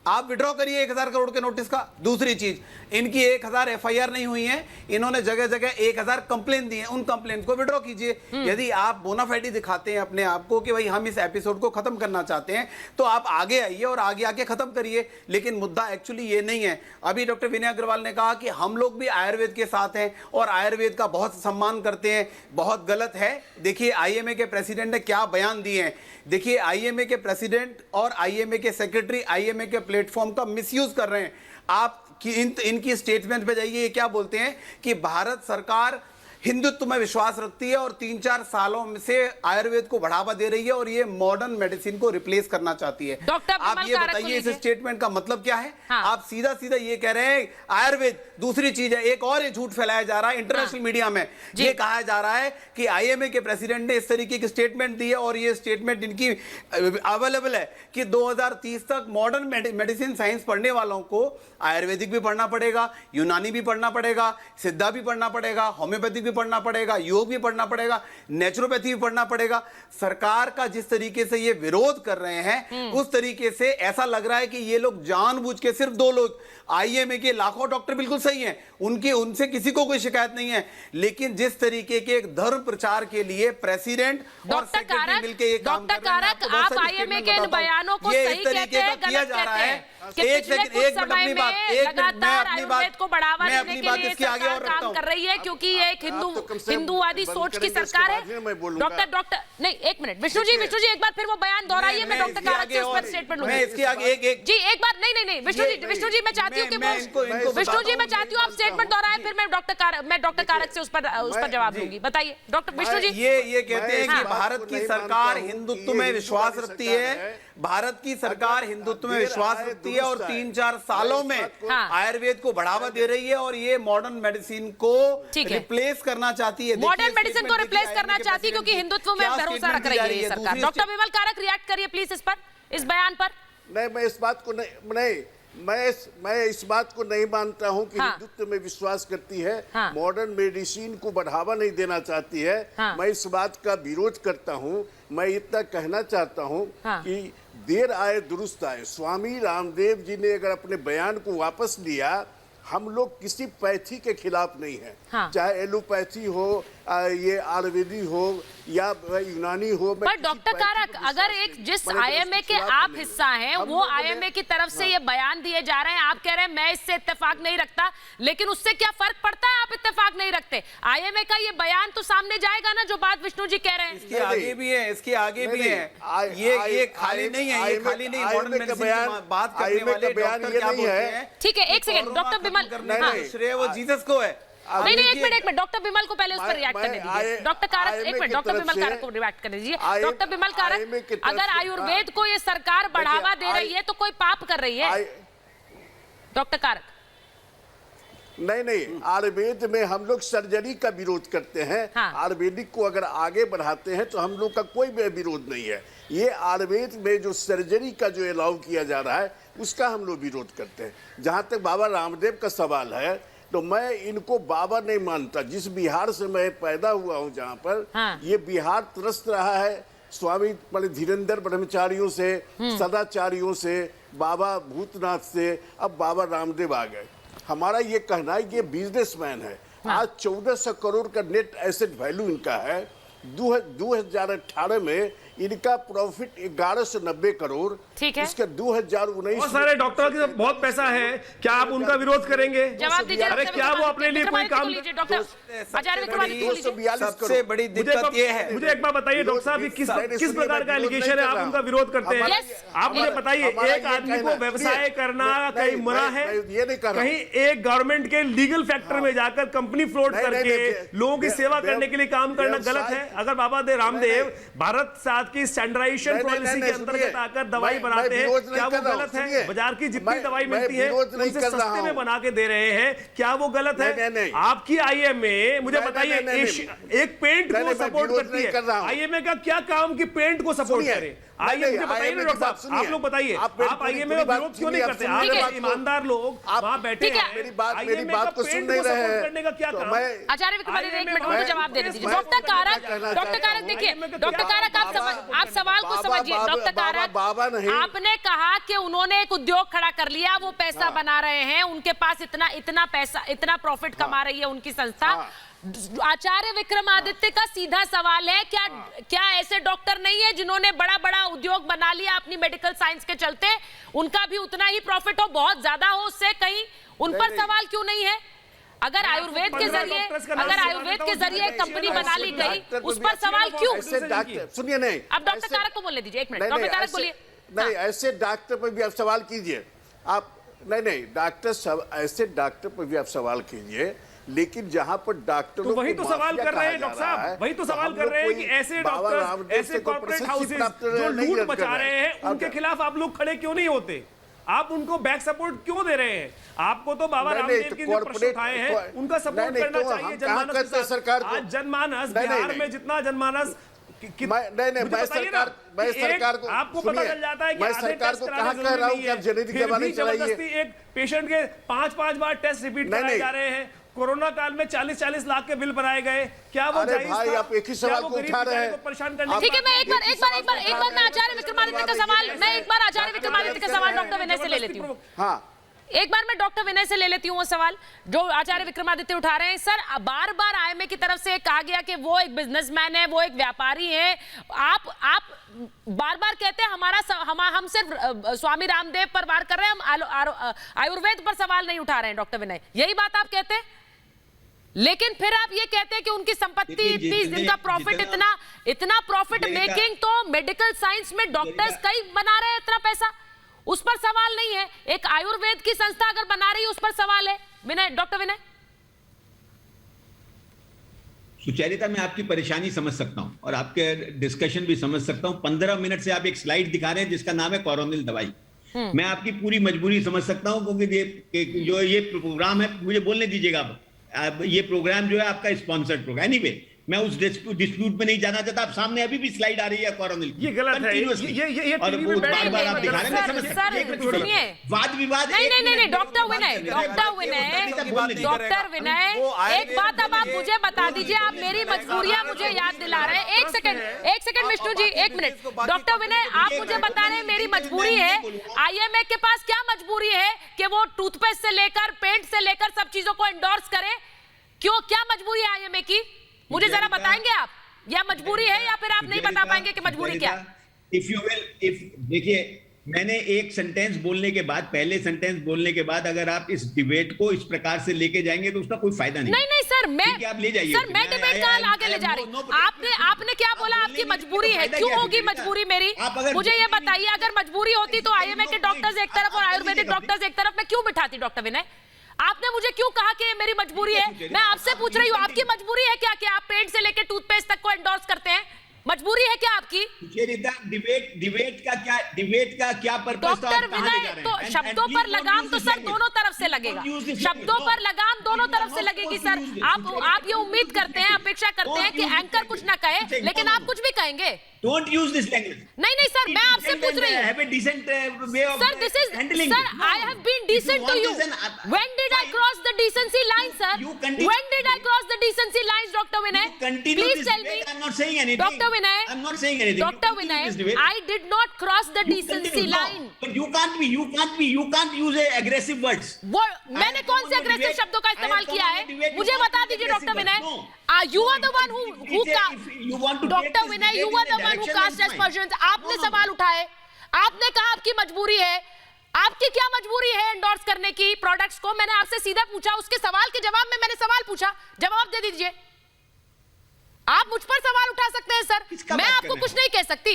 आप विड्रॉ करिए 1000 करोड़ के नोटिस का। दूसरी चीज, इनकी 1000 एफआईआर नहीं हुई है, इन्होंने जगह जगह 1000 कंप्लेन दी है, उन कंप्लेन को विड्रॉ कीजिए। यदि आप बोनाफाइडी दिखाते हैं अपने आप को कि भाई हम इस एपिसोड को खत्म करना चाहते हैं तो आप आगे आइए और आगे आके खत्म करिए। लेकिन मुद्दा एक्चुअली ये नहीं है। अभी डॉक्टर विनय अग्रवाल ने कहा कि हम लोग भी आयुर्वेद के साथ हैं और आयुर्वेद का बहुत सम्मान करते हैं, बहुत गलत है। देखिए आईएमए के प्रेसिडेंट ने क्या बयान दिए हैं। देखिए आईएमए के प्रेसिडेंट और आईएमए के सेक्रेटरी आईएमए के प्लेटफॉर्म का मिसयूज कर रहे हैं। आप इनकी स्टेटमेंट पे जाइए, ये क्या बोलते हैं कि भारत सरकार हिंदुत्व में विश्वास रखती है और 3-4 सालों से आयुर्वेद को बढ़ावा दे रही है और ये मॉडर्न मेडिसिन को रिप्लेस करना चाहती है। आप ये बताइए इस स्टेटमेंट का मतलब क्या है? आप सीधा सीधा ये कह रहे हैं आयुर्वेद दूसरी चीज है। एक और ये झूठ फैलाया जा रहा है इंटरनेशनल मीडिया में, ये कहा जा रहा है कि आईएमए के प्रेसिडेंट ने इस तरीके की स्टेटमेंट दी है और ये स्टेटमेंट इनकी अवेलेबल है कि 2030 तक मॉडर्न मेडिसिन साइंस पढ़ने वालों को आयुर्वेदिक भी पढ़ना पड़ेगा, यूनानी भी पढ़ना पड़ेगा, सिद्धा भी पढ़ना पड़ेगा, होम्योपैथिक भी पढ़ना पड़ेगा, योग भी पढ़ना पड़ेगा, नेचुरोपैथी भी पढ़ना पड़ेगा। सरकार का जिस तरीके से ये विरोध कर रहे हैं उस तरीके से ऐसा लग रहा है कि ये लोग जानबूझ के, सिर्फ 2 लोग, आईएमए के लाखों डॉक्टर बिल्कुल सही हैं, उनसे किसी को कोई शिकायत नहीं है, लेकिन जिस तरीके के एक धर्म प्रचार के लिए प्रेसिडेंट और सेक्रेटरी मिलकर ये काम कर रहे हैं, आप आईएमए के इन बयानों को सही कहते हैं, गलत कहते हैं? एक मिनट अपनी बात, लगातार आयुर्वेद को बढ़ावा देने के लिए सरकार काम कर रही है क्योंकि ये एक हिंदूवादी सोच की सरकार है। डॉक्टर नहीं, एक मिनट विष्णु जी एक बार फिर वो बयान दोहराइए, मैं डॉक्टर कारक से उस पर स्टेटमेंट लूंगी। इसके आगे जी एक बार नहीं विष्णु जी मैं चाहती हूँ कि विष्णु जी मैं चाहती हूँ आप स्टेटमेंट दोहराएं, फिर मैं डॉक्टर कारक से उस पर जवाब दूंगी। बताइए डॉक्टर विष्णु जी। ये कहते हैं कि भारत की सरकार हिंदुत्व में विश्वास रखती है, भारत की सरकार हिंदुत्व में विश्वास रखती है और 3-4 सालों में आयुर्वेद को बढ़ावा दे रही है और ये मॉडर्न मेडिसिन को रिप्लेस करना चाहती है। मॉडर्न मेडिसिन को रिप्लेस करना चाहती है क्योंकि हिंदुत्व में भरोसा रख रही है ये सरकार। डॉक्टर विमल कारक रिएक्ट करिए प्लीज इस पर, इस बयान पर। नहीं, मैं इस बात को नहीं मैं इस बात को नहीं मानता हूं कि हिंदुत्व में विश्वास करती है, मॉडर्न मेडिसिन को बढ़ावा नहीं देना चाहती है। मैं इस बात का विरोध करता हूं। मैं इतना कहना चाहता हूं कि देर आए दुरुस्त आए। स्वामी रामदेव जी ने अगर अपने बयान को वापस लिया, हम लोग किसी पैथी के खिलाफ नहीं है, चाहे एलोपैथी हो, ये आयुर्वेदी हो या यूनानी हो। पर डॉक्टर कारक, अगर एक जिस आईएमए के आप हिस्सा हैं वो आईएमए की तरफ से ये बयान दिए जा रहे हैं, आप कह रहे हैं मैं इससे इत्तेफाक नहीं रखता, लेकिन उससे क्या फर्क पड़ता है? आप इत्तेफाक नहीं रखते, आईएमए का ये बयान तो सामने जाएगा ना, जो बात विष्णु जी कह रहे हैं। इसके आगे भी है, इसके आगे भी है, ये खाली नहीं है, ये खाली नहीं। मॉडर्न मेडिसिन की बात करने वाले डॉक्टर क्या बोलते हैं? ठीक है, एक सेकंड डॉक्टर विमल, श्रेय वो जीसस को है। नहीं एक मिनट डॉक्टर विमल को पहले उस पर रिएक्ट करने दीजिए। डॉक्टर कारक एक मिनट, डॉक्टर विमल कारक को रिएक्ट करने दीजिए। डॉक्टर विमल कारक, अगर आयुर्वेद को ये सरकार बढ़ावा दे रही है तो कोई पाप कर रही है? डॉक्टर कारक नहीं, आयुर्वेद में हम लोग सर्जरी का विरोध करते हैं। आयुर्वेदिक को अगर आगे बढ़ाते हैं तो हम लोग का कोई विरोध नहीं है। ये आयुर्वेद में जो सर्जरी का जो अलाउ किया जा रहा है उसका हम लोग विरोध करते हैं। जहाँ तक बाबा रामदेव का सवाल है तो मैं इनको बाबा नहीं मानता। जिस बिहार से मैं पैदा हुआ हूँ, जहाँ पर ये बिहार त्रस्त रहा है स्वामी धीरेन्द्र ब्रह्मचारियों से, सदाचारियों से, बाबा भूतनाथ से, अब बाबा रामदेव आ गए। हमारा ये कहना है ये बिजनेसमैन है। आज 1400 करोड़ का नेट एसेट वैल्यू इनका है। 2018 में इनका प्रॉफिट 1190 करोड़, ठीक है। इसका 2019 बहुत सारे डॉक्टरों के बहुत पैसा है, क्या आप उनका विरोध करेंगे? जवाब दीजिए। अरे क्या वो अपने लिए कोई काम? सबसे बड़ी दिक्कत ये है, मुझे एक बार बताइए डॉक्टर साहब, किस प्रकार का एलिगेशन है, आप उनका विरोध करते हैं? आप मुझे बताइए, एक आदमी को व्यवसाय करना कहीं मना है, कहीं एक गवर्नमेंट के लीगल फैक्टर में जाकर कंपनी फ्लोट करके लोगों की सेवा करने के लिए काम करना गलत है? अगर बाबा रामदेव भारत बात की स्टैंडर्डाइजेशन पॉलिसी के अंतर्गत आकर दवाई बनाते हैं, क्या वो गलत है? बाजार की जितनी दवाई मिलती है उनसे सस्ते में बना के दे रहे हैं, क्या वो गलत है? आपकी आईएमए मुझे बताइए एक पेंट को सपोर्ट करती है, आईएमए का क्या काम कि पेंट को सपोर्ट करे? आइए मुझे बताइए ना डॉक्टर साहब, आप लोग बताइए, आप आईएमए का विरोध क्यों नहीं करते? आप ईमानदार लोग वहां बैठे हैं, मेरी बात को सुन नहीं रहे हैं करने का क्या काम? आचार्य विक्रमादित्य एक मिनट मुझे जवाब दे दीजिए। डॉक्टर कारक देखिए, डॉक्टर कारक आप सवाल को समझिए। डॉक्टर कारक, आपने कहा कि उन्होंने एक उद्योग खड़ा कर लिया, वो पैसा बना रहे हैं, उनके पास इतना पैसा, इतना प्रॉफिट कमा रही है उनकी संस्था। आचार्य विक्रमादित्य का सीधा सवाल है, क्या ऐसे डॉक्टर नहीं है जिन्होंने बड़ा बड़ा उद्योग बना लिया अपनी मेडिकल साइंस के चलते, उनका भी उतना ही प्रॉफिट हो, बहुत ज्यादा हो उससे, कहीं उन पर सवाल क्यों नहीं है? अगर आयुर्वेद के जरिए कंपनी बना ली गई, उस पर सवाल क्यों? सुनिए, नहीं, अब डॉक्टर कारक को बोलने दीजिए, एक मिनट डॉक्टर कारक बोलिए। नहीं, ऐसे डॉक्टर पर भी आप सवाल कीजिए। आप नहीं डॉक्टर, ऐसे डॉक्टर पर भी आप सवाल कीजिए, लेकिन जहां पर डॉक्टर तो वही तो सवाल कर रहे हैं डॉक्टर साहब, वही तो सवाल कर रहे हैं कि ऐसे डॉक्टर, ऐसे कॉर्पोरेट हाउसेस जो लूट मचा रहे हैं, उनके खिलाफ आप लोग खड़े क्यों नहीं होते? आप उनको बैक सपोर्ट क्यों दे रहे हैं? आपको तो बाबा रामदेव की जो प्रश्न उठाए हैं उनका सपोर्ट करना चाहिए जनमानस के साथ। आज जनमानस, बिहार में जितना जनमानस, मैं सरकार को, आपको पता चल जाता है कि सरकार को कहां कह रहा हूं कि आप जेनेरिक दवा नहीं चलाइए। एक पेशेंट के 5-5 बार टेस्ट रिपीट कराए जा रहे हैं। कोरोना काल में 40-40 लाख के बिल बनाए गए, क्या वो जायज था? भाई, आप एक ही सवाल को उठा रहे हैं। परेशान करने ठीक है, मैं एक बार मैं आचार्य विक्रमादित्य का सवाल, आचार्य विक्रमादित्य का सवाल डॉक्टर विनय से ले लेती हूँ। हाँ, एक बार मैं डॉक्टर विनय से ले लेती हूँ वो सवाल जो आचार्य विक्रमादित्य उठा रहे हैं। सर, बार बार आईएमए की तरफ से कहा गया कि वो एक बिजनेसमैन है, वो एक व्यापारी है। आप बार बार कहते हैं हम सिर्फ स्वामी रामदेव पर वार कर रहे हैं, हम आयुर्वेद पर सवाल नहीं उठा रहे हैं। डॉक्टर विनय, यही बात आप कहते हैं, लेकिन फिर आप ये कहते हैं कि उनकी संपत्ति इतनी, जिनका प्रॉफिट इतना प्रॉफिट मेकिंग, तो मेडिकल साइंस में डॉक्टर्स कई बना रहे हैं इतना पैसा, उस पर सवाल नहीं है। एक आयुर्वेद की संस्था अगर बना रही है उस पर सवाल है। विनय, डॉक्टर विनय। सुचरिता, मैं आपकी परेशानी समझ सकता हूं और आपके डिस्कशन भी समझ सकता हूं। 15 मिनट से आप एक स्लाइड दिखा रहे हैं जिसका नाम है कोरोनिल दवाई। मैं आपकी पूरी मजबूरी समझ सकता हूं, क्योंकि जो ये प्रोग्राम है, मुझे बोलने दीजिएगा। ये प्रोग्राम जो है आपका स्पॉन्सर्ड प्रोग्राम। एनीवे, मैं उस डिस्प्यूट में नहीं जाना चाहता। आप सामने अभी भी स्लाइड आ रही है कोरोनिल की, ये गलत है, ये और बार-बार आप दिखा रहे हैं। वाद विवाद नहीं, डॉक्टर विनय, एक बात अब आप मुझे बता दीजिए, आप मेरी मजबूरियां मुझे याद दिला रहे हैं। एक सेकंड विष्णु जी, एक मिनट। डॉक्टर विनय, आप मुझे बता रहे हैं मेरी मजबूरी है। आईएमए के पास क्या मजबूरी है कि वो टूथपेस्ट से लेकर पेंट से लेकर सब चीजों को एंडोर्स करे? क्यों, क्या मजबूरी है आईएमए की? मुझे जरा बताएंगे आप, या मजबूरी है या फिर आप नहीं बता पाएंगे कि मजबूरी क्या? देखिए, मैंने एक सेंटेंस बोलने के बाद, पहले सेंटेंस बोलने के बाद अगर आप इस डिबेट को इस प्रकार से लेके जाएंगे तो उसका कोई फायदा नहीं। नहीं सर, आप ले जाइए। सर, मैं डिबेट का आगे ले जा रही हूँ। आपने क्या बोला? आपकी मजबूरी है, क्यों होगी मजबूरी मेरी? मुझे ये बताइए, अगर मजबूरी होती तो आईएमए के डॉक्टर्स एक तरफ और आयुर्वेदिक डॉक्टर्स एक तरफ, मैं क्यों बिठाती? डॉक्टर विनय, आपने मुझे क्यों कहा कि ये मेरी मजबूरी है? मैं आपसे पूछ रही हूँ, आपकी मजबूरी है क्या कि आप पेंट से लेकर टूथपेस्ट तक को एंडोर्स करते हैं? मजबूरी है क्या आपकी? डिबेट का क्या पर्पस? डॉक्टर विनय, तो शब्दों पर लगाम तो सर दोनों तरफ से लगेगा, शब्दों पर लगाम दोनों तरफ से लगेगी सर। आप ये उम्मीद करते हैं, अपेक्षा करते हैं कि एंकर कुछ ना कहे, लेकिन आप कुछ भी कहेंगे। Don't use this language. नहीं सर, मैं आपसे पूछ रही हूँ। Have a decent way of handling. Sir, I have been decent to you. When did I cross the decency line, sir? When did I cross the decency lines, Dr. Vinay? Please tell me. I'm not saying anything. Dr. Vinay. I'm not saying anything. Dr. Vinay, I did not cross the decency line. But you can't use aggressive words. मैंने कौन से aggressive शब्दों का इस्तेमाल किया है? मुझे बता दीजिए, Dr. Vinay. You are the one who Dr. Vinay, you are the one who cast aspersions. आपने सवाल उठाए, आपने कहा आपकी मजबूरी है। आपकी क्या मजबूरी है एंडोर्स करने की प्रोडक्ट्स को? मैंने आपसे सीधा पूछा, उसके सवाल के जवाब में मैंने सवाल पूछा, जवाब दे दीजिए। आप मुझ पर सवाल उठा सकते हैं सर, मैं आपको कुछ नहीं कह सकती।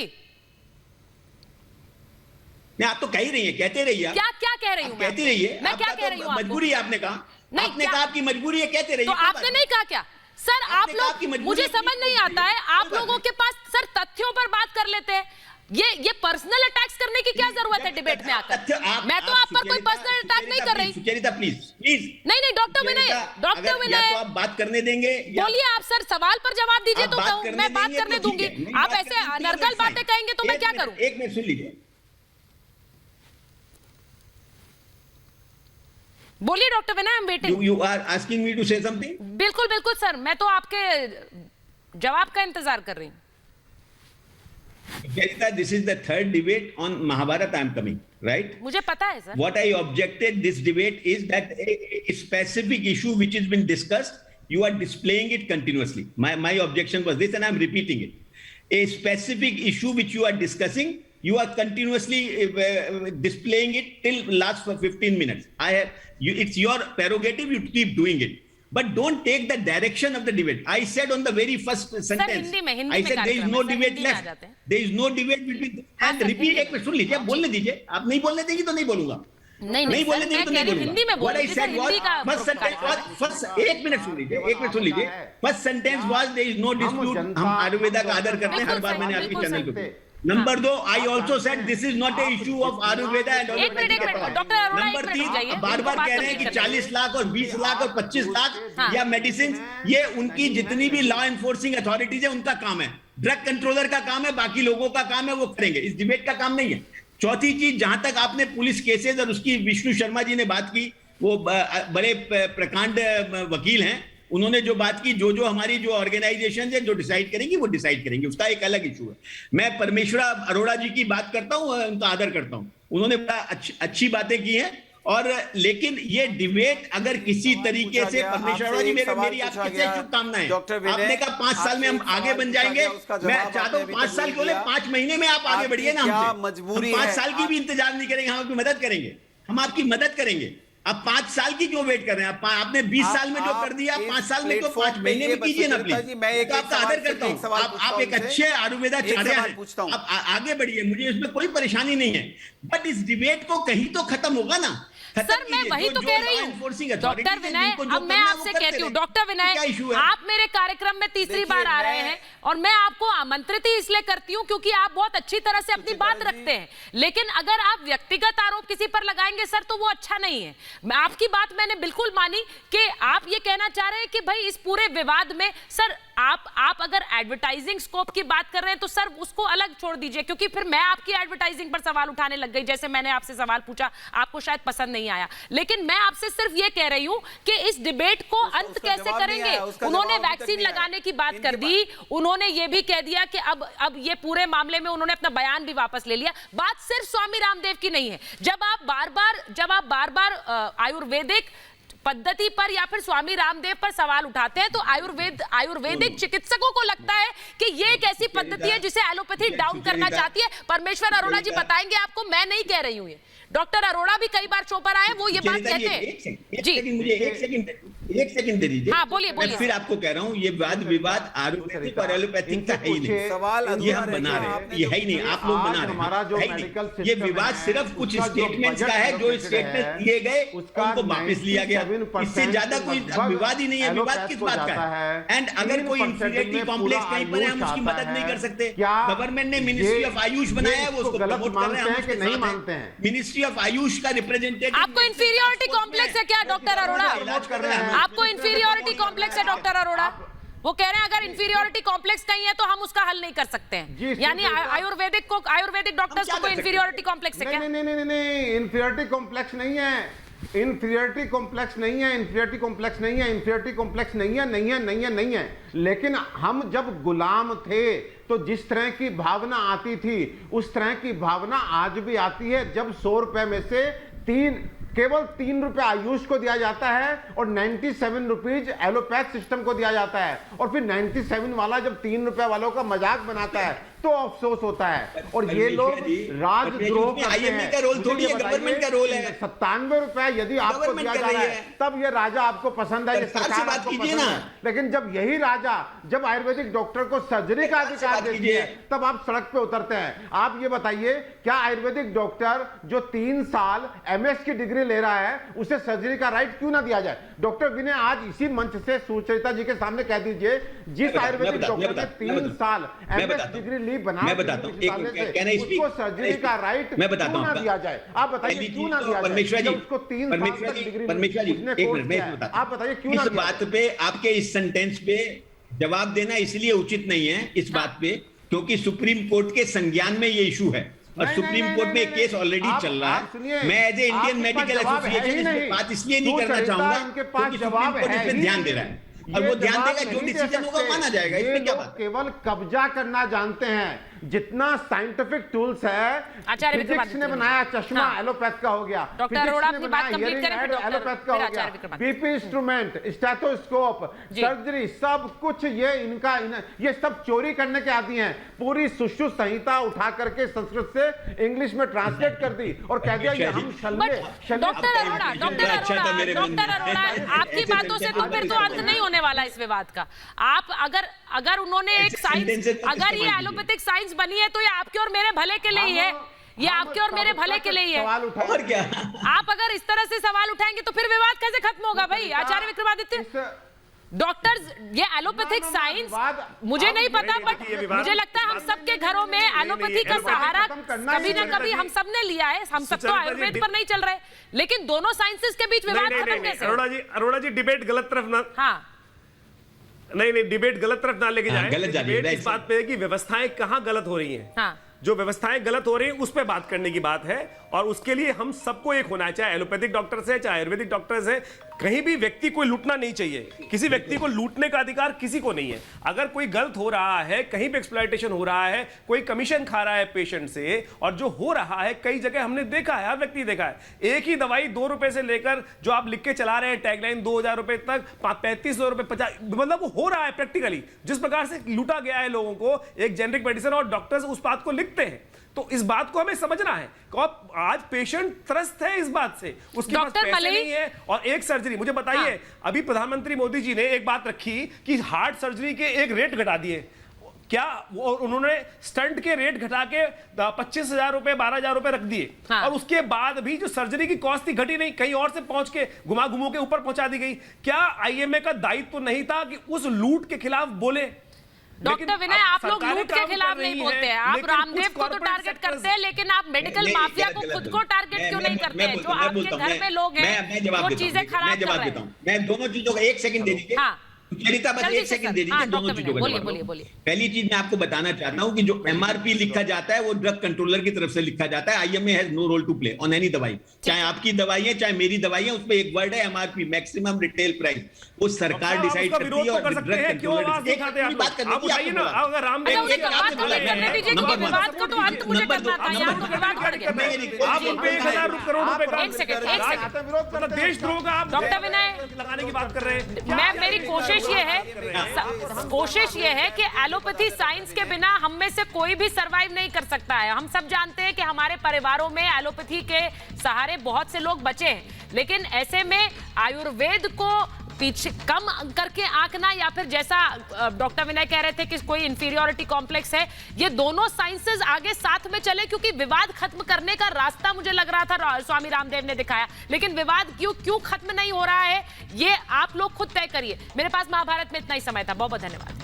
नहीं, आप तो कह ही रही है, कहते रहिए। क्या कह रही हूँ? कहती रहिए। मैं क्या कह रही हूँ? मजबूरी है, आपने कहा। आपने कहा आपकी मजबूरी है, कहते रहिए। तो आपने नहीं कहा क्या? सर आप लोग, मुझे समझ नहीं आता है, आप लोगों के पास सर तथ्यों पर बात कर लेते हैं, ये पर्सनल अटैक्स करने की क्या जरूरत है डिबेट में आकर? मैं तो आप पर कोई पर्सनल अटैक नहीं कर रही। सुचरिता प्लीज नहीं डॉक्टर विनय, डॉक्टर विनय आप बात करने देंगे, बोलिए आप सर, सवाल पर जवाब दीजिए तो कहूं, मैं बात करने दूंगी। आप ऐसे अनर्गल बातें कहेंगे तो मैं क्या करूं? एक मिनट सुन लीजिए, बोलिए doctor Vinay, I am waiting. You are asking me to say something? बिल्कुल बिल्कुल सर, मैं तो आपके जवाब का इंतजार कर रही हूं। This is the third debate on Mahabharata I am coming, right? मुझे पता है sir. What I objected this debate is that a specific issue which has been discussed, you are displaying it continuously. My objection was this, and I am repeating it. A specific issue which you are discussing, you are continuously displaying it till last for 15 minutes. It's your prerogative, you keep doing it. But don't take the direction of the debate. I said on the very first sentence, I said there is no debate left. There is no debate between. And repeat, एक minute सुन लीजिए, बोलने दीजिए। आप नहीं बोलने देंगी तो नहीं बोलूंगा। नहीं बोलने देंगी तो नहीं बोलूंगा। What I said was first sentence was एक मिनट सुन लीजिए। First sentence was there is no dispute. हम आयुर्वेदा का आदर करते हैं, हर बार मैंने आपके चैनल पे। Number 2, I also said this is not a issue of Ayurveda and allopathy. Number 3, बार बार कह रहे हैं कि 40 लाख और 20 लाख और 25 लाख या मेडिसिन, ये उनकी जितनी भी लॉ एनफोर्सिंग अथॉरिटीज है उनका काम है, ड्रग कंट्रोलर का काम है, बाकी लोगों का काम है, वो करेंगे, इस डिबेट का काम नहीं है। चौथी चीज, जहां तक आपने पुलिस केसेस और उसकी विष्णु शर्मा जी ने बात की, वो बड़े प्रकांड वकील हैं, उन्होंने जो बात की, जो हमारी जो ऑर्गेनाइजेशन है जो डिसाइड करेंगी वो डिसाइड करेंगी, उसका एक अलग इशू है। मैं परमेश्वरा अरोड़ा जी की बात करता हूँ, उनका आदर करता हूँ, उन्होंने बड़ा अच्छी बातें की हैं। और लेकिन ये डिबेट अगर किसी तरीके से, परमेश्वरा जी मेरी आपसे शुभकामनाएं, आपने कहा 5 साल में हम आगे बन जाएंगे, मैं चाहता हूँ 5 साल क्यों, 5 महीने में आप आगे बढ़िए ना, हमसे 5 साल की भी इंतजार नहीं करेंगे, हम आपकी मदद करेंगे, हम आपकी मदद करेंगे। अब 5 साल की क्यों वेट कर रहे हैं? आपने 20 साल में जो कर दिया, 5 साल में क्यों, 5 महीने में कीजिए ना प्लीज। मैं आपका आदर करता हूँ, आप एक अच्छे आयुर्वेदा चार्य हैं, आप आगे बढ़िए, मुझे इसमें कोई परेशानी नहीं है, बट इस डिबेट को कहीं तो खत्म होगा ना। सर मैं वही तो कह रही हूँ डॉक्टर विनय, अब मैं आपसे कहती हूँ डॉक्टर विनय, आप मेरे कार्यक्रम में तीसरी बार आ रहे हैं और मैं आपको आमंत्रित ही इसलिए करती हूँ क्योंकि आप बहुत अच्छी तरह से अपनी बात रखते हैं, लेकिन अगर आप व्यक्तिगत आरोप किसी पर लगाएंगे सर तो वो अच्छा नहीं है। मैं आपकी बात मैंने बिल्कुल मानी कि आप ये कहना चाह रहे हैं कि भाई इस पूरे विवाद में सर आप अगर एडवर्टाइजिंग स्कोप की बात कर रहे हैं तो सर उसको अलग छोड़ दीजिए, क्योंकि फिर मैं आपकी एडवर्टाइजिंग पर सवाल उठाने लग गई, जैसे मैंने आपसे सवाल पूछा आपको शायद पसंद नहीं आया, लेकिन मैं आपसे सिर्फ ये कह रही हूं कि इस डिबेट को अंत कैसे करेंगे। उन्होंने वैक्सीन लगाने की बात कर दी, उन्होंने ये भी कह दिया कि अब ये पूरे मामले में उन्होंने अपना बयान भी वापस ले लिया। बात सिर्फ स्वामी रामदेव की नहीं है, जब आप बार बार आयुर्वेदिक पद्धति पर या फिर स्वामी रामदेव पर सवाल उठाते हैं तो आयुर्वेदिक चिकित्सकों को लगता है कि ये एक ऐसी पद्धति है जिसे एलोपैथी डाउन करना चाहती है। परमेश्वर अरोड़ा जी बताएंगे आपको, मैं नहीं कह रही हूँ ये, डॉक्टर अरोड़ा भी कई बार शो पर आए, वो ये बात कहते हैं। जी एक सेकंड दे दीजिए। हाँ बोलिए। मैं फिर आपको कह रहा हूँ ये विवाद आयुर्वेदिक और एलोपैथिक का है ही नहीं, ये हम बना रहे हैं, ये है ही नहीं, आप लोग बना रहे हैं। ये विवाद सिर्फ कुछ स्टेटमेंट्स का है, जो स्टेटमेंट दिए गए उनको वापस लिया गया, इससे ज्यादा कोई विवाद ही नहीं है। विवाद किस बात का है? एंड अगर कोई इंफीरियरिटी कॉम्प्लेक्स कहीं पर है, हम उसकी मदद नहीं कर सकते। गवर्नमेंट ने मिनिस्ट्री ऑफ आयुष बनाया है, वो उसको प्रमोट कर रहे हैं, हम उसके साथ हैं। मिनिस्ट्री ऑफ आयुष का रिप्रेजेंटेटिव। आपको इंफीरियरिटी कॉम्प्लेक्स है क्या डॉक्टर अरोड़ा? आपको इंफीरियरिटी कॉम्प्लेक्स है डॉक्टर अरोड़ा? वो कह रहे हैं अगर इंफीरियरिटी कॉम्प्लेक्स कहीं है तो हम उसका हल नहीं कर सकते हैं, यानी आयुर्वेदिक डॉक्टर्स को इंफीरियरिटी कॉम्प्लेक्स है क्या? नहीं, इंफीरियरिटी कॉम्प्लेक्स नहीं है, इंफीरियरिटी कॉम्प्लेक्स नहीं है, इंफीरियरिटी कॉम्प्लेक्स नहीं है, इंफीरियरिटी कॉम्प्लेक्स नहीं है। लेकिन हम जब गुलाम थे तो जिस तरह की भावना आती थी उस तरह की भावना आज भी आती है। जब 100 रुपए में से केवल 3 रुपए आयुष को दिया जाता है और 97 रुपीज एलोपैथ सिस्टम को दिया जाता है, और फिर 97 वाला जब 3 रुपए वालों का मजाक बनाता है तो अफसोस होता है। और ये लोग राजद्रोह करते हैं। का रोल थोड़ी है, गवर्नमेंट का रोल है। 97 रुपए यदि आपको दिया जा रहा है तब ये राजा आपको पसंद है, ये सरकार आपको पसंद है। लेकिन जब यही राजा जब आयुर्वेदिक डॉक्टर को सर्जरी का अधिकार देती है तब आप सड़क पे उतरते हैं। आप ये बताइए, क्या आयुर्वेदिक डॉक्टर जो 3 साल MS की डिग्री ले रहा है उसे सर्जरी का राइट क्यों ना दिया जाए? डॉक्टर विनय आज इसी मंच से सुचरिता जी के सामने कह दीजिए, जिस आयुर्वेदिक डॉक्टर ने 3 साल MS डिग्री ली बना उसको सर्जरी का राइट क्यों ना दिया जाए? आप बताइए क्यों ना दिया जाए? उसको 3 साल तक डिग्री, आप बताइए क्यों ना? इस बात पे आपके इस सेंटेंस पे जवाब देना इसलिए उचित नहीं है इस बात पे क्योंकि सुप्रीम कोर्ट के संज्ञान में ये इशू है और सुप्रीम कोर्ट में केस ऑलरेडी चल रहा है। मैं as a Indian medical association इस बात इसलिए नहीं करना चाहूंगा क्योंकि सुप्रीम कोर्ट इस पे ध्यान दे रहा है और वो ध्यान देगा, जो डिसीजन होगा माना जाएगा। इसमें क्या बात? केवल कब्जा करना जानते हैं। जितना साइंटिफिक टूल्स है, फिजिक्स ने बनाया चश्मा एलोपैथ का हो गया, डॉक्टर अरोड़ा अपनी बात कंप्लीट करें, एलोपैथ का हो गया, बीपी इंस्ट्रूमेंट, स्टेथोस्कोप, सर्जरी, सब कुछ ये इनका ये सब चोरी करने के आदी हैं। पूरी सुश्रुत संहिता उठा करके संस्कृत से इंग्लिश में ट्रांसलेट कर दी और कह दिया ये हम डॉक्टर अरोड़ा आपकी बातों से तो फिर तो अंत नहीं होने वाला इस विवाद का। आप अगर उन्होंने एक साइंस, अगर ये एलोपैथिक साइंस बनी है तो ये आपके और मेरे भले के लिए ही है, ये आपके और मेरे भले के लिए ही है। और क्या? आप अगर इस तरह से सवाल उठाएंगे तो फिर विवाद कैसे खत्म होगा भाई? आचार्य विक्रमादित्य, डॉक्टर्स, ये एलोपैथिक साइंस मुझे नहीं पता, बट मुझे लगता है हम सबके घरों में एलोपैथी का सहारा कभी ना कभी हम सब ने लिया है। हम सब तो आयुर्वेद पर नहीं चल रहे, लेकिन दोनों साइंसेस के बीच विवाद खत्म कैसे? अरोड़ा जी डिबेट गलत तरफ ना, हाँ नहीं डिबेट गलत तरफ ना लेके जाए। गलत जा रही है इस बात पे है कि व्यवस्थाएं कहां गलत हो रही हैं। हाँ। जो व्यवस्थाएं गलत हो रही हैं उस पे बात करने की बात है और उसके लिए हम सबको एक होना है, चाहे एलोपैथिक डॉक्टर्स है चाहे आयुर्वेदिक डॉक्टर्स है। कहीं भी व्यक्ति को लूटना नहीं चाहिए, किसी व्यक्ति को लूटने का अधिकार किसी को नहीं है। अगर कोई गलत हो रहा है, कहीं पे एक्सप्लॉयटेशन हो रहा है, कोई कमीशन खा रहा है पेशेंट से, और जो हो रहा है कई जगह हमने देखा है, हर व्यक्ति देखा है। एक ही दवाई 2 रुपए से लेकर जो आप लिख के चला रहे हैं टैगलाइन 2000 रुपए तक 3500 रुपए 50, मतलब वो हो रहा है प्रैक्टिकली। जिस प्रकार से लूटा गया है लोगों को एक जेनरिक मेडिसिन, और डॉक्टर्स उस बात को लिखते हैं। तो इस बात को हमें समझना है। आज पेशेंट त्रस्त है इस बात से, उसके पास पैसे नहीं है और एक सर्जरी। मुझे बताइए, हाँ। अभी प्रधानमंत्री मोदी जी ने एक बात रखी कि हार्ट सर्जरी के एक रेट घटा दिए। क्या उन्होंने स्टंट के रेट घटा के 25,000 रुपए 12,000 रुपए रख दिए, हाँ। और उसके बाद भी जो सर्जरी की कॉस्ट थी घटी नहीं, कहीं और से पहुंच के घुमा के ऊपर पहुंचा दी गई। क्या IMA का दायित्व तो नहीं था कि उस लूट के खिलाफ बोले? डॉक्टर विनय, आप लोग लूट के खिलाफ नहीं बोलते हैं, आप रामदेव को तो टारगेट करते हैं, लेकिन आप मेडिकल माफिया को खुद को टारगेट क्यों नहीं करते हैं? जो आपके घर में लोग हैं वो चीजें खराब कर रहे हैं। मैं दोनों चीजों का 1 सेकंड दे दीजिए। हाँ। चरिता बस 1 सेकंड दे दीजिए, दोनों चीजों को बोलिए। पहली चीज मैं आपको बताना चाहता हूं कि जो MRP लिखा जाता है वो ड्रग कंट्रोलर की तरफ से लिखा जाता है। IMA has no role to play on any दवाई, चाहे आपकी दवाई है चाहे मेरी दवाई है, उसमें एक वर्ड है MRP, मैक्सिमम रिटेल प्राइस। वो सरकार डिसाइड करती है और ड्रग कंट्रोलर बात करने की अगर रामदेव जी करने दीजिए कि विवाद को तो अंत मुझे करना था, यहां तो विवाद बढ़ गया। आप उन पे 1,000 करोड़ रुपए एक सेकंड देशद्रोह का आप डॉक्टर विनय लगाने की बात कर रहे हैं। मेरी कोशिश ये है कि एलोपैथी साइंस के बिना हम में से कोई भी सरवाइव नहीं कर सकता है। हम सब जानते हैं कि हमारे परिवारों में एलोपैथी के सहारे बहुत से लोग बचे हैं, लेकिन ऐसे में आयुर्वेद को पीछे कम करके आंकना या फिर जैसा डॉक्टर विनय कह रहे थे कि कोई इंफीरियोरिटी कॉम्प्लेक्स है, ये दोनों साइंसेस आगे साथ में चले, क्योंकि विवाद खत्म करने का रास्ता मुझे लग रहा था स्वामी रामदेव ने दिखाया, लेकिन विवाद क्यों खत्म नहीं हो रहा है ये आप लोग खुद तय करिए। मेरे पास महाभारत में इतना ही समय था, बहुत बहुत धन्यवाद।